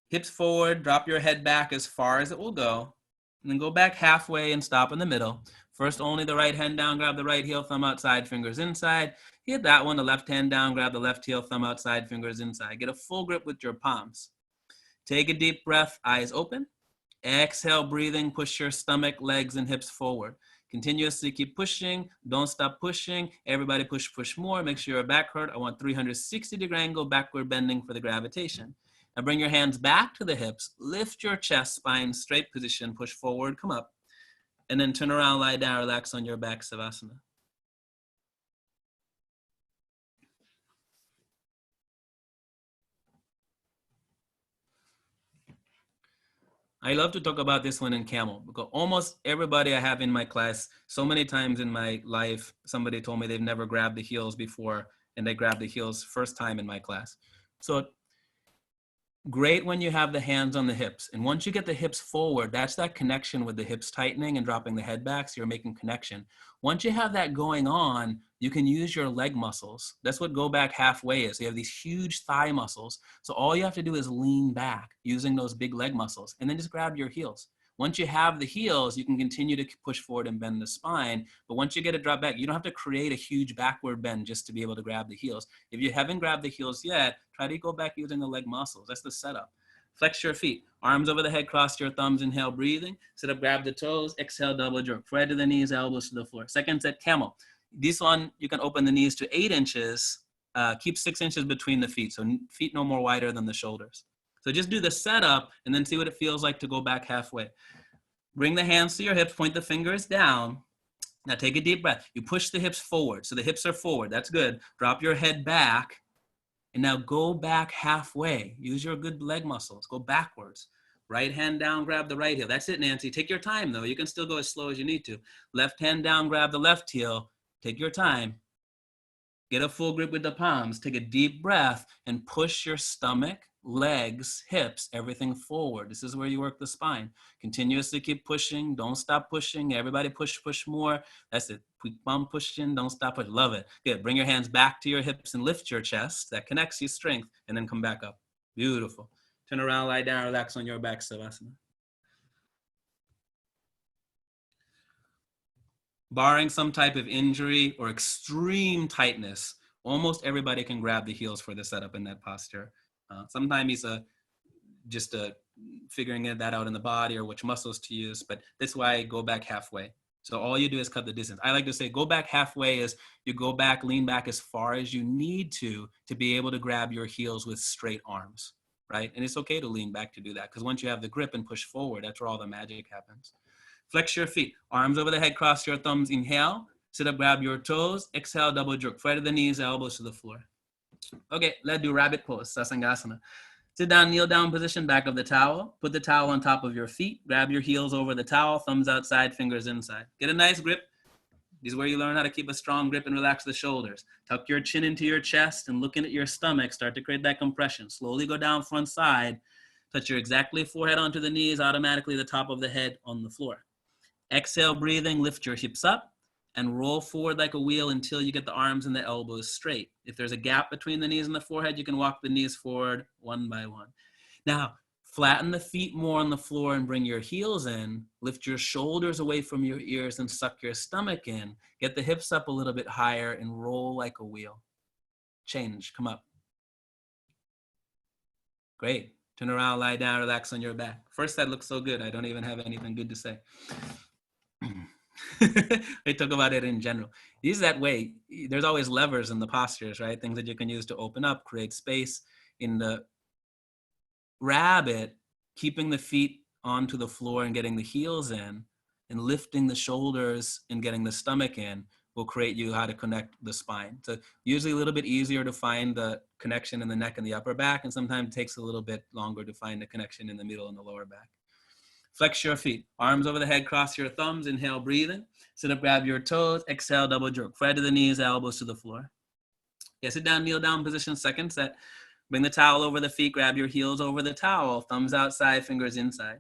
hips forward, drop your head back as far as it will go. And then go back halfway and stop in the middle. First, only the right hand down, grab the right heel, thumb outside, fingers inside. Hit that one, the left hand down, grab the left heel, thumb outside, fingers inside. Get a full grip with your palms. Take a deep breath, eyes open. Exhale, breathing, push your stomach, legs, and hips forward. Continuously keep pushing, don't stop pushing. Everybody push, push more. Make sure your back hurt. I want 360-degree angle, backward bending for the gravitation. Now bring your hands back to the hips, lift your chest, spine, straight position, push forward, come up. And then turn around, lie down, relax on your back, Savasana. I love to talk about this one in camel because almost everybody I have in my class, so many times in my life, somebody told me they've never grabbed the heels before and they grabbed the heels first time in my class. So great when you have the hands on the hips. And once you get the hips forward, that's that connection with the hips tightening and dropping the head back. So you're making connection. Once you have that going on, you can use your leg muscles. That's what go back halfway is. You have these huge thigh muscles. So all you have to do is lean back using those big leg muscles and then just grab your heels. Once you have the heels, you can continue to push forward and bend the spine. But once you get it drop back, you don't have to create a huge backward bend just to be able to grab the heels. If you haven't grabbed the heels yet, try to go back using the leg muscles. That's the setup. Flex your feet, arms over the head, cross your thumbs, inhale, breathing. Sit up, grab the toes, exhale, double jerk. Forehead to the knees, elbows to the floor. Second set, camel. This one, you can open the knees to 8 inches. Keep 6 inches between the feet. So feet no more wider than the shoulders. So just do the setup and then see what it feels like to go back halfway. Bring the hands to your hips, point the fingers down. Now take a deep breath. You push the hips forward. So the hips are forward. That's good. Drop your head back. And now go back halfway. Use your good leg muscles. Go backwards. Right hand down, grab the right heel. That's it, Nancy. Take your time, though. You can still go as slow as you need to. Left hand down, grab the left heel. Take your time. Get a full grip with the palms. Take a deep breath and push your stomach, legs, hips, everything forward. This is where you work the spine. Continuously keep pushing. Don't stop pushing. Everybody push, push more. That's it. Keep on pushing. Don't stop pushing. Love it. Good. Bring your hands back to your hips and lift your chest. That connects you strength. And then come back up. Beautiful. Turn around, lie down, relax on your back, Savasana. Barring some type of injury or extreme tightness, almost everybody can grab the heels for the setup in that posture. Sometimes it's a just figuring that out in the body or which muscles to use. But that's why I go back halfway. So all you do is cut the distance. I like to say go back halfway is you go back, lean back as far as you need to be able to grab your heels with straight arms, right? And it's okay to lean back to do that because once you have the grip and push forward, that's where all the magic happens. Flex your feet, arms over the head, cross your thumbs, inhale, sit up, grab your toes, exhale, double jerk, foot to the knees, elbows to the floor. Okay, let's do rabbit pose, Sasangasana. Sit down, kneel down position, back of the towel. Put the towel on top of your feet. Grab your heels over the towel, thumbs outside, fingers inside. Get a nice grip. This is where you learn how to keep a strong grip and relax the shoulders. Tuck your chin into your chest and looking at your stomach, start to create that compression. Slowly go down front side. Touch your exactly forehead onto the knees, automatically the top of the head on the floor. Exhale, breathing, lift your hips up and roll forward like a wheel until you get the arms and the elbows straight. If there's a gap between the knees and the forehead, you can walk the knees forward one by one. Now, flatten the feet more on the floor and bring your heels in. Lift your shoulders away from your ears and suck your stomach in. Get the hips up a little bit higher and roll like a wheel. Change, come up. Great. Turn around, lie down, relax on your back. First, that looks so good. I don't even have anything good to say. I talk about it in general. Use that way. There's always levers in the postures, right? Things that you can use to open up, create space. In the rabbit, keeping the feet onto the floor and getting the heels in and lifting the shoulders and getting the stomach in will create you how to connect the spine. So usually a little bit easier to find the connection in the neck and the upper back, and sometimes it takes a little bit longer to find the connection in the middle and the lower back. Flex your feet, arms over the head, cross your thumbs, inhale, breathing. Sit up, grab your toes, exhale, double jerk. Foot to the knees, elbows to the floor. Yeah, sit down, kneel down position, second set. Bring the towel over the feet, grab your heels over the towel, thumbs outside, fingers inside.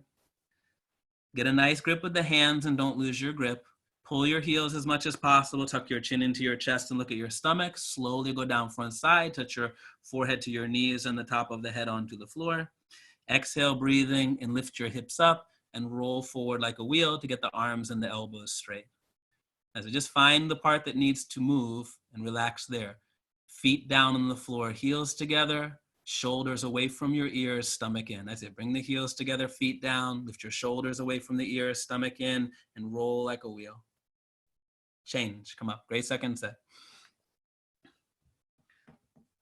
Get a nice grip with the hands and don't lose your grip. Pull your heels as much as possible, tuck your chin into your chest and look at your stomach. Slowly go down front side, touch your forehead to your knees and the top of the head onto the floor. Exhale, breathing, and lift your hips up and roll forward like a wheel to get the arms and the elbows straight. As we just find the part that needs to move and relax there. Feet down on the floor, heels together, shoulders away from your ears, stomach in. That's it. Bring the heels together, feet down, lift your shoulders away from the ears, stomach in, and roll like a wheel. Change, come up. Great second set.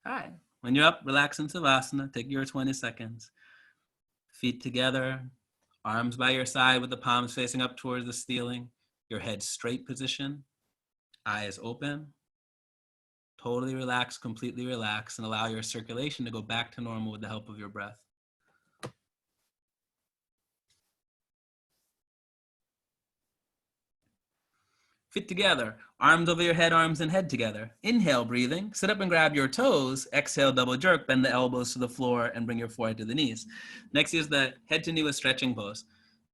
All right, when you're up, relax in Savasana. Take your 20 seconds. Feet together, arms by your side with the palms facing up towards the ceiling. Your head straight position, eyes open. Totally relax, completely relax, and allow your circulation to go back to normal with the help of your breath. Feet together, arms over your head, arms and head together. Inhale, breathing. Sit up and grab your toes. Exhale, double jerk. Bend the elbows to the floor and bring your forehead to the knees. Next is the head to knee with stretching pose.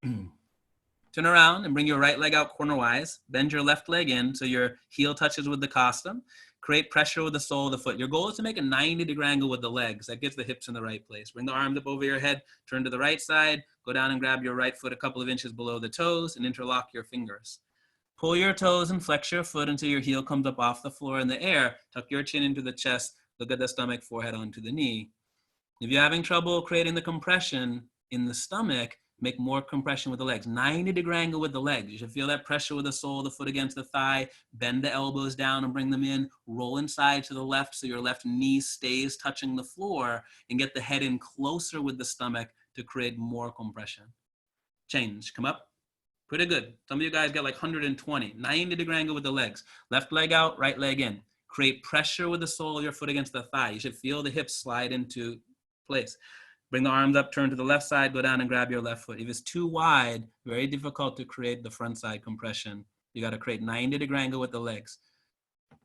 Turn around and bring your right leg out cornerwise. Bend your left leg in so your heel touches with the costum. Create pressure with the sole of the foot. Your goal is to make a 90-degree angle with the legs. That gets the hips in the right place. Bring the arms up over your head. Turn to the right side. Go down and grab your right foot a couple of inches below the toes and interlock your fingers. Pull your toes and flex your foot until your heel comes up off the floor in the air. Tuck your chin into the chest. Look at the stomach, forehead onto the knee. If you're having trouble creating the compression in the stomach, make more compression with the legs. 90-degree angle with the legs. You should feel that pressure with the sole of the foot against the thigh. Bend the elbows down and bring them in. Roll inside to the left so your left knee stays touching the floor and get the head in closer with the stomach to create more compression. Change, come up. Pretty good. Some of you guys got like 120. 90-degree angle with the legs. Left leg out, right leg in. Create pressure with the sole of your foot against the thigh. You should feel the hips slide into place. Bring the arms up, turn to the left side, go down and grab your left foot. If it's too wide, very difficult to create the front side compression. You got to create 90-degree angle with the legs.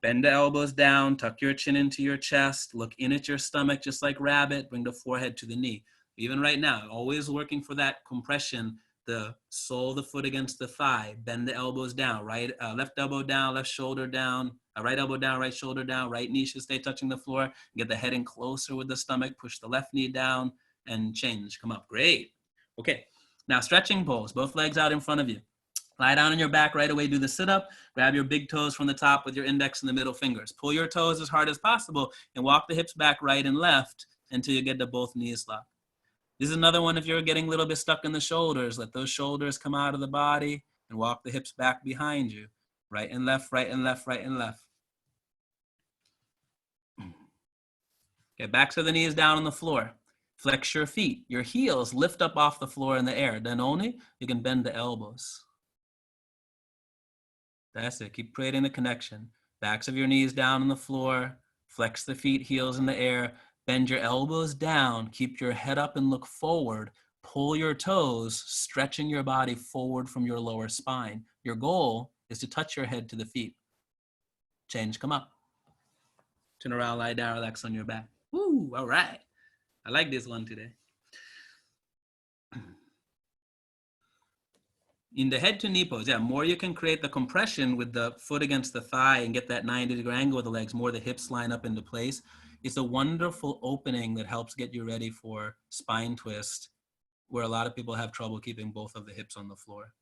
Bend the elbows down, tuck your chin into your chest, look in at your stomach just like rabbit, bring the forehead to the knee. Even right now, always working for that compression, the sole of the foot against the thigh, bend the elbows down, left elbow down, left shoulder down, right elbow down, right shoulder down, right knee should stay touching the floor. Get the head in closer with the stomach, push the left knee down, and change, come up, great. Okay, now stretching pose, both legs out in front of you. Lie down on your back right away, do the sit-up, grab your big toes from the top with your index and the middle fingers. Pull your toes as hard as possible and walk the hips back right and left until you get to both knees locked. This is another one if you're getting a little bit stuck in the shoulders. Let those shoulders come out of the body and walk the hips back behind you. Right and left, right and left, right and left. Okay, backs of the knees down on the floor. Flex your feet. Your heels lift up off the floor in the air. Then only you can bend the elbows. That's it. Keep creating the connection. Backs of your knees down on the floor. Flex the feet, heels in the air. Bend your elbows down. Keep your head up and look forward. Pull your toes, stretching your body forward from your lower spine. Your goal is to touch your head to the feet. Change, come up. Turn around, lie down, relax on your back. Woo, all right. I like this one today. In the head to knee pose, yeah, more you can create the compression with the foot against the thigh and get that 90-degree angle with the legs, more the hips line up into place. It's a wonderful opening that helps get you ready for spine twist, where a lot of people have trouble keeping both of the hips on the floor.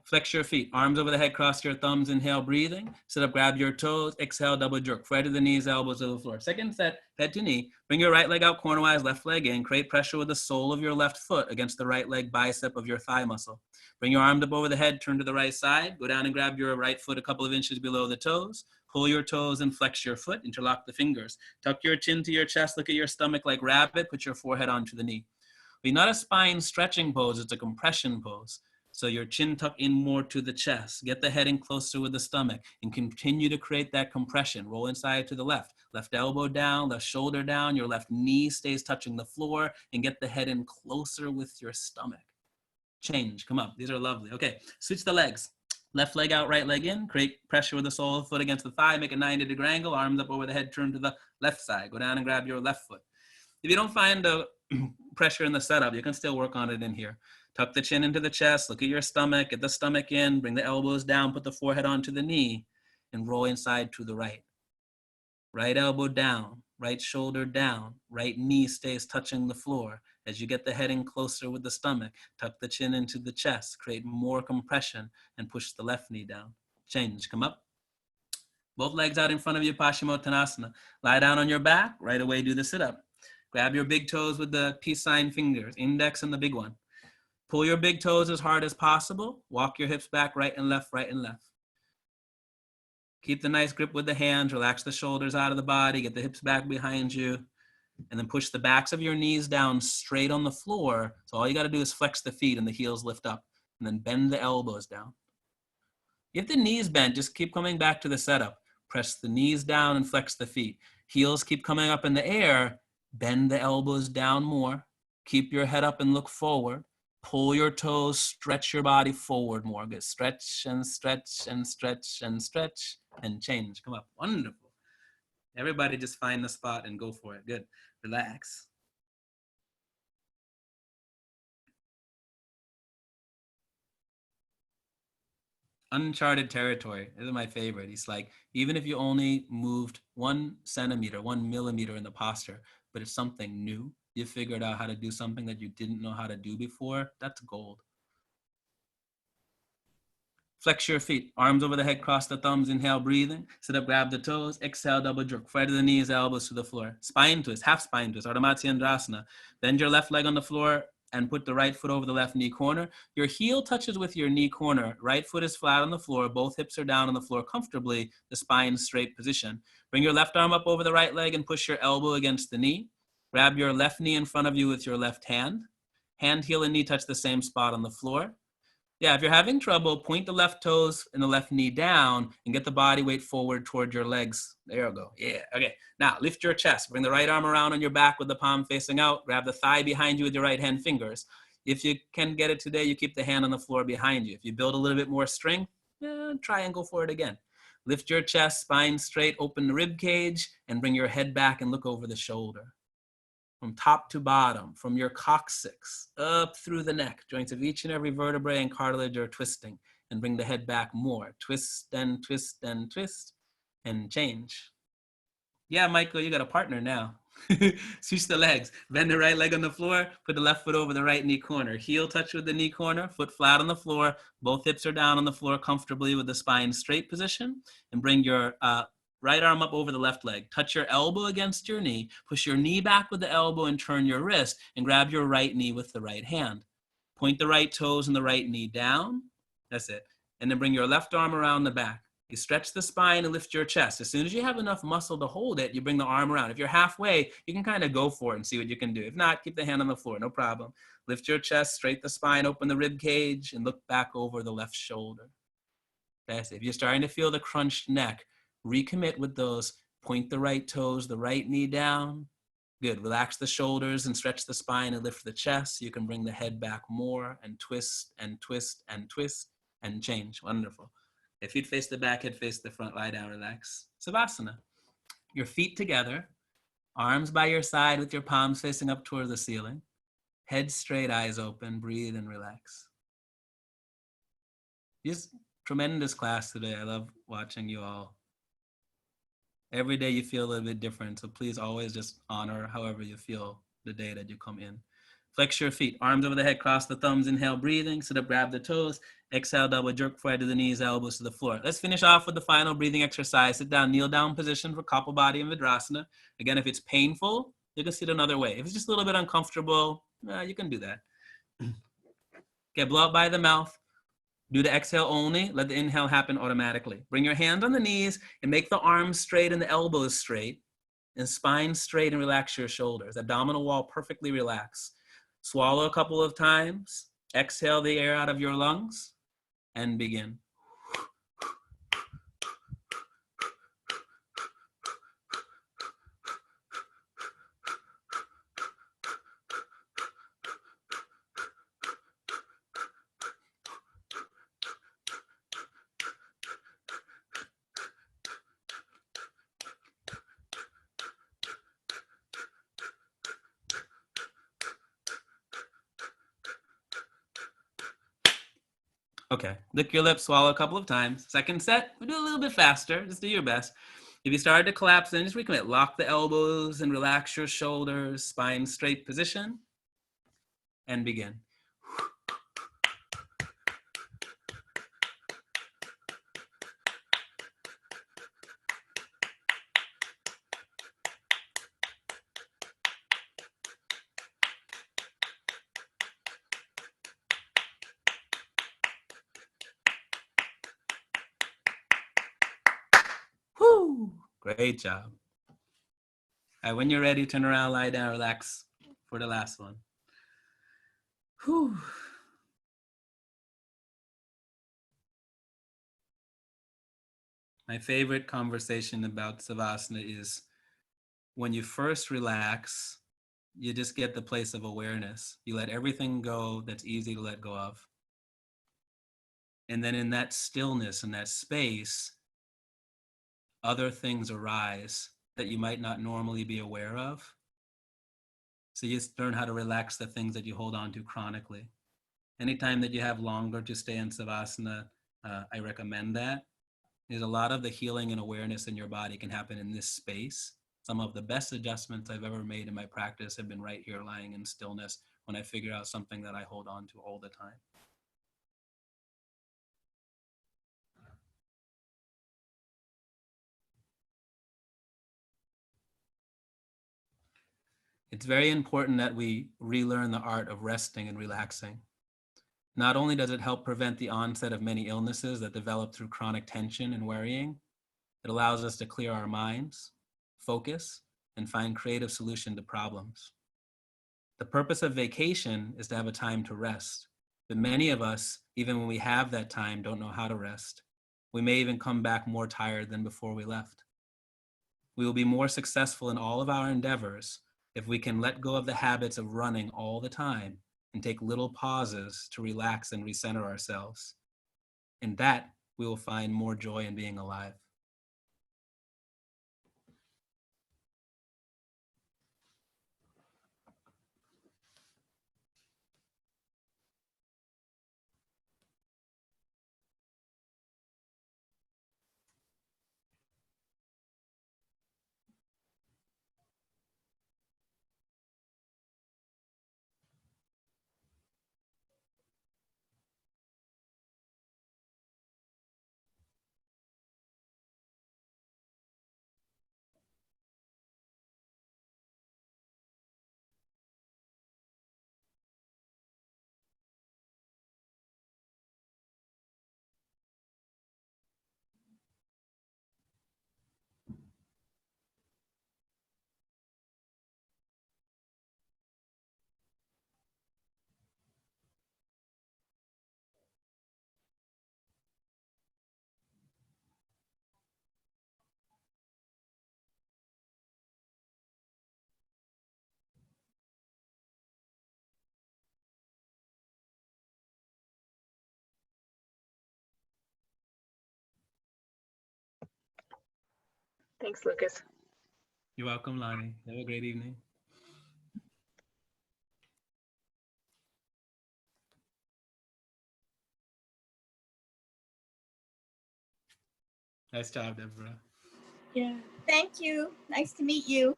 Flex your feet, arms over the head, cross your thumbs, inhale, breathing. Sit up, grab your toes, exhale, double jerk. Right to the knees, elbows to the floor. Second set, head to knee. Bring your right leg out cornerwise, left leg in. Create pressure with the sole of your left foot against the right leg bicep of your thigh muscle. Bring your arm up over the head, turn to the right side. Go down and grab your right foot a couple of inches below the toes. Pull your toes and flex your foot, interlock the fingers. Tuck your chin to your chest, look at your stomach like rabbit, put your forehead onto the knee. But not a spine stretching pose, it's a compression pose. So your chin tuck in more to the chest. Get the head in closer with the stomach and continue to create that compression. Roll inside to the left. Left elbow down, left shoulder down. Your left knee stays touching the floor and get the head in closer with your stomach. Change, come up. These are lovely. Okay, switch the legs. Left leg out, right leg in. Create pressure with the sole of the foot against the thigh. Make a 90-degree angle. Arms up over the head, turn to the left side. Go down and grab your left foot. If you don't find the pressure in the setup, you can still work on it in here. Tuck the chin into the chest, look at your stomach, get the stomach in, bring the elbows down, put the forehead onto the knee, and roll inside to the right. Right elbow down, right shoulder down, right knee stays touching the floor. As you get the head in closer with the stomach, tuck the chin into the chest, create more compression, and push the left knee down. Change, come up. Both legs out in front of you, Paschimottanasana. Lie down on your back, right away do the sit-up. Grab your big toes with the peace sign fingers, index and the big one. Pull your big toes as hard as possible. Walk your hips back, right and left, right and left. Keep the nice grip with the hands. Relax the shoulders out of the body. Get the hips back behind you. And then push the backs of your knees down straight on the floor. So all you got to do is flex the feet and the heels lift up. And then bend the elbows down. If the knees bent, just keep coming back to the setup. Press the knees down and flex the feet. Heels keep coming up in the air. Bend the elbows down more. Keep your head up and look forward. Pull your toes, stretch your body forward more. Good. Stretch and stretch and stretch and stretch and change. Come up. Wonderful. Everybody just find the spot and go for it. Good. Relax. Uncharted territory. This is my favorite. It's like, even if you only moved 1 centimeter, 1 millimeter in the posture, but it's something new, you figured out how to do something that you didn't know how to do before, that's gold. Flex your feet, arms over the head, cross the thumbs, inhale, breathing. Sit up, grab the toes, exhale, double jerk. Flat to the knees, elbows to the floor. Spine twist, half spine twist, Ardha Matsyendrasana. Bend your left leg on the floor and put the right foot over the left knee corner. Your heel touches with your knee corner. Right foot is flat on the floor. Both hips are down on the floor comfortably, the spine straight position. Bring your left arm up over the right leg and push your elbow against the knee. Grab your left knee in front of you with your left hand. Hand, heel, and knee touch the same spot on the floor. Yeah, if you're having trouble, point the left toes and the left knee down and get the body weight forward toward your legs. There we go. Yeah, okay. Now, lift your chest. Bring the right arm around on your back with the palm facing out. Grab the thigh behind you with your right hand fingers. If you can get it today, you keep the hand on the floor behind you. If you build a little bit more strength, try and go for it again. Lift your chest, spine straight, open the rib cage, and bring your head back and look over the shoulder. From top to bottom, from your coccyx up through the neck, joints of each and every vertebrae and cartilage are twisting, and bring the head back more. Twist and twist and twist and change. Yeah, Michael, you got a partner now. Switch the legs. Bend the right leg on the floor, put the left foot over the right knee corner. Heel touch with the knee corner, foot flat on the floor. Both hips are down on the floor comfortably with the spine straight position, and bring your Right arm up over the left leg. Touch your elbow against your knee. Push your knee back with the elbow and turn your wrist and grab your right knee with the right hand. Point the right toes and the right knee down. That's it. And then bring your left arm around the back. You stretch the spine and lift your chest. As soon as you have enough muscle to hold it, you bring the arm around. If you're halfway, you can kind of go for it and see what you can do. If not, keep the hand on the floor, no problem. Lift your chest, straighten the spine, open the rib cage, and look back over the left shoulder. That's it. If you're starting to feel the crunched neck, recommit with those. Point the right toes, the right knee down. Good. Relax the shoulders and stretch the spine and lift the chest. You can bring the head back more and twist and twist and twist and change. Wonderful. If feet face the back, head face the front, lie down, relax. Savasana. Your feet together, arms by your side with your palms facing up toward the ceiling. Head straight, eyes open, breathe and relax. Just tremendous class today. I love watching you all. Every day you feel a little bit different, so please always just honor however you feel the day that you come in. Flex your feet, arms over the head, cross the thumbs, inhale, breathing, sit up, grab the toes, exhale, double jerk forward to the knees, elbows to the floor. Let's finish off with the final breathing exercise. Sit down, kneel down position for Kapalbhati and Vidrasana. Again, if it's painful, you can sit another way. If it's just a little bit uncomfortable, you can do that. Okay, blow out by the mouth. Do the exhale only. Let the inhale happen automatically. Bring your hands on the knees and make the arms straight and the elbows straight and spine straight and relax your shoulders. Abdominal wall perfectly relaxed. Swallow a couple of times. Exhale the air out of your lungs and begin. Okay, lick your lips, swallow a couple of times. Second set, we do a little bit faster. Just do your best. If you started to collapse, then just recommit. Lock the elbows and relax your shoulders, spine straight position, and begin. Woo! Great job. All right, when you're ready, turn around, lie down, relax for the last one. Whew. My favorite conversation about Savasana is when you first relax, you just get the place of awareness. You let everything go that's easy to let go of. And then in that stillness, in that space, other things arise that you might not normally be aware of. So you just learn how to relax the things that you hold on to chronically. Anytime that you have longer to stay in Savasana, I recommend that. There's a lot of the healing and awareness in your body can happen in this space. Some of the best adjustments I've ever made in my practice have been right here lying in stillness when I figure out something that I hold on to all the time. It's very important that we relearn the art of resting and relaxing. Not only does it help prevent the onset of many illnesses that develop through chronic tension and worrying, it allows us to clear our minds, focus, and find creative solutions to problems. The purpose of vacation is to have a time to rest, but many of us, even when we have that time, don't know how to rest. We may even come back more tired than before we left. We will be more successful in all of our endeavors if we can let go of the habits of running all the time and take little pauses to relax and recenter ourselves. In that, we will find more joy in being alive. Thanks, Lucas. You're welcome, Lonnie. Have a great evening. Nice job, Deborah. Yeah. Thank you. Nice to meet you.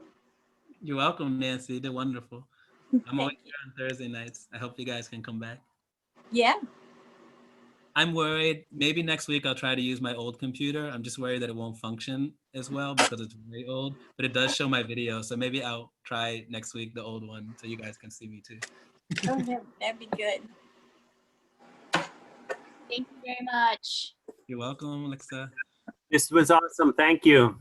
You're welcome, Nancy. They're wonderful. I'm always here on Thursday nights. I hope you guys can come back. Yeah. I'm worried. Maybe next week I'll try to use my old computer. I'm just worried that it won't function as well because it's very old, but it does show my video. So maybe I'll try next week the old one so you guys can see me too. Oh, that'd be good. Thank you very much. You're welcome, Alexa. This was awesome. Thank you.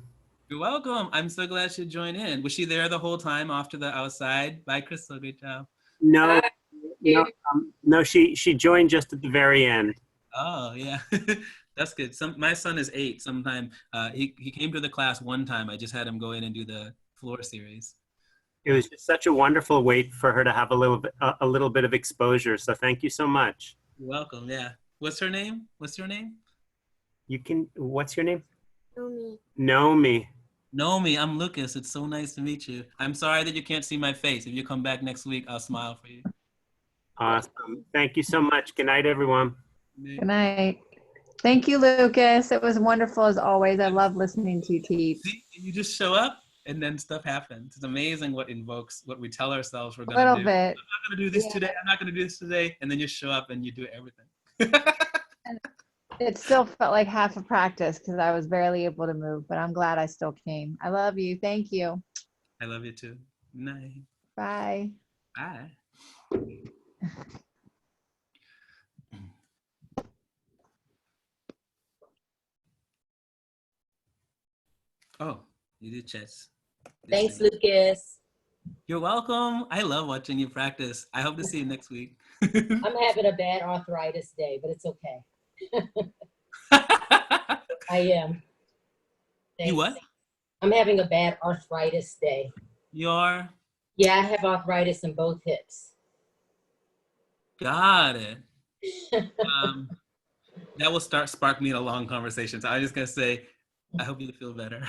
You're welcome. I'm so glad she joined in. Was she there the whole time off to the outside? Bye, Crystal. Great job. No, no, she joined just at the very end. Oh, yeah. That's good. My son is 8. Sometime he came to the class one time. I just had him go in and do the floor series. It was just such a wonderful way for her to have a little bit of exposure. So thank you so much. You're welcome. Yeah. What's her name? What's your name? What's your name? Nomi. Nomi. Nomi, I'm Lucas. It's so nice to meet you. I'm sorry that you can't see my face. If you come back next week, I'll smile for you. Awesome. Thank you so much. Good night, everyone. Good night. Thank you, Lucas. It was wonderful as always. I love listening to you teach. See, you just show up and then stuff happens. It's amazing what we tell ourselves we're A going to do. little bit. I'm not going to do this today. I'm not going to do this today. And then you show up and you do everything. It still felt like half a practice because I was barely able to move, but I'm glad I still came. I love you. Thank you. I love you too. Good night. Bye. Bye. Oh, you did chess. Thanks, Lucas. You're welcome. I love watching you practice. I hope to see you next week. I'm having a bad arthritis day, but it's okay. I am. You what? I'm having a bad arthritis day. You're? Yeah, I have arthritis in both hips. Got it. That will spark me in a long conversation. So I'm just gonna say, I hope you feel better.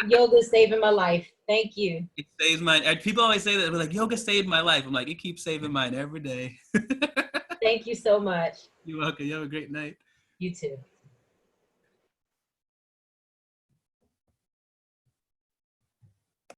Yoga's saving my life. Thank you. It saves mine. And people always say that. They're like, yoga saved my life. I'm like, it keeps saving mine every day. Thank you so much. You're welcome. You have a great night. You too.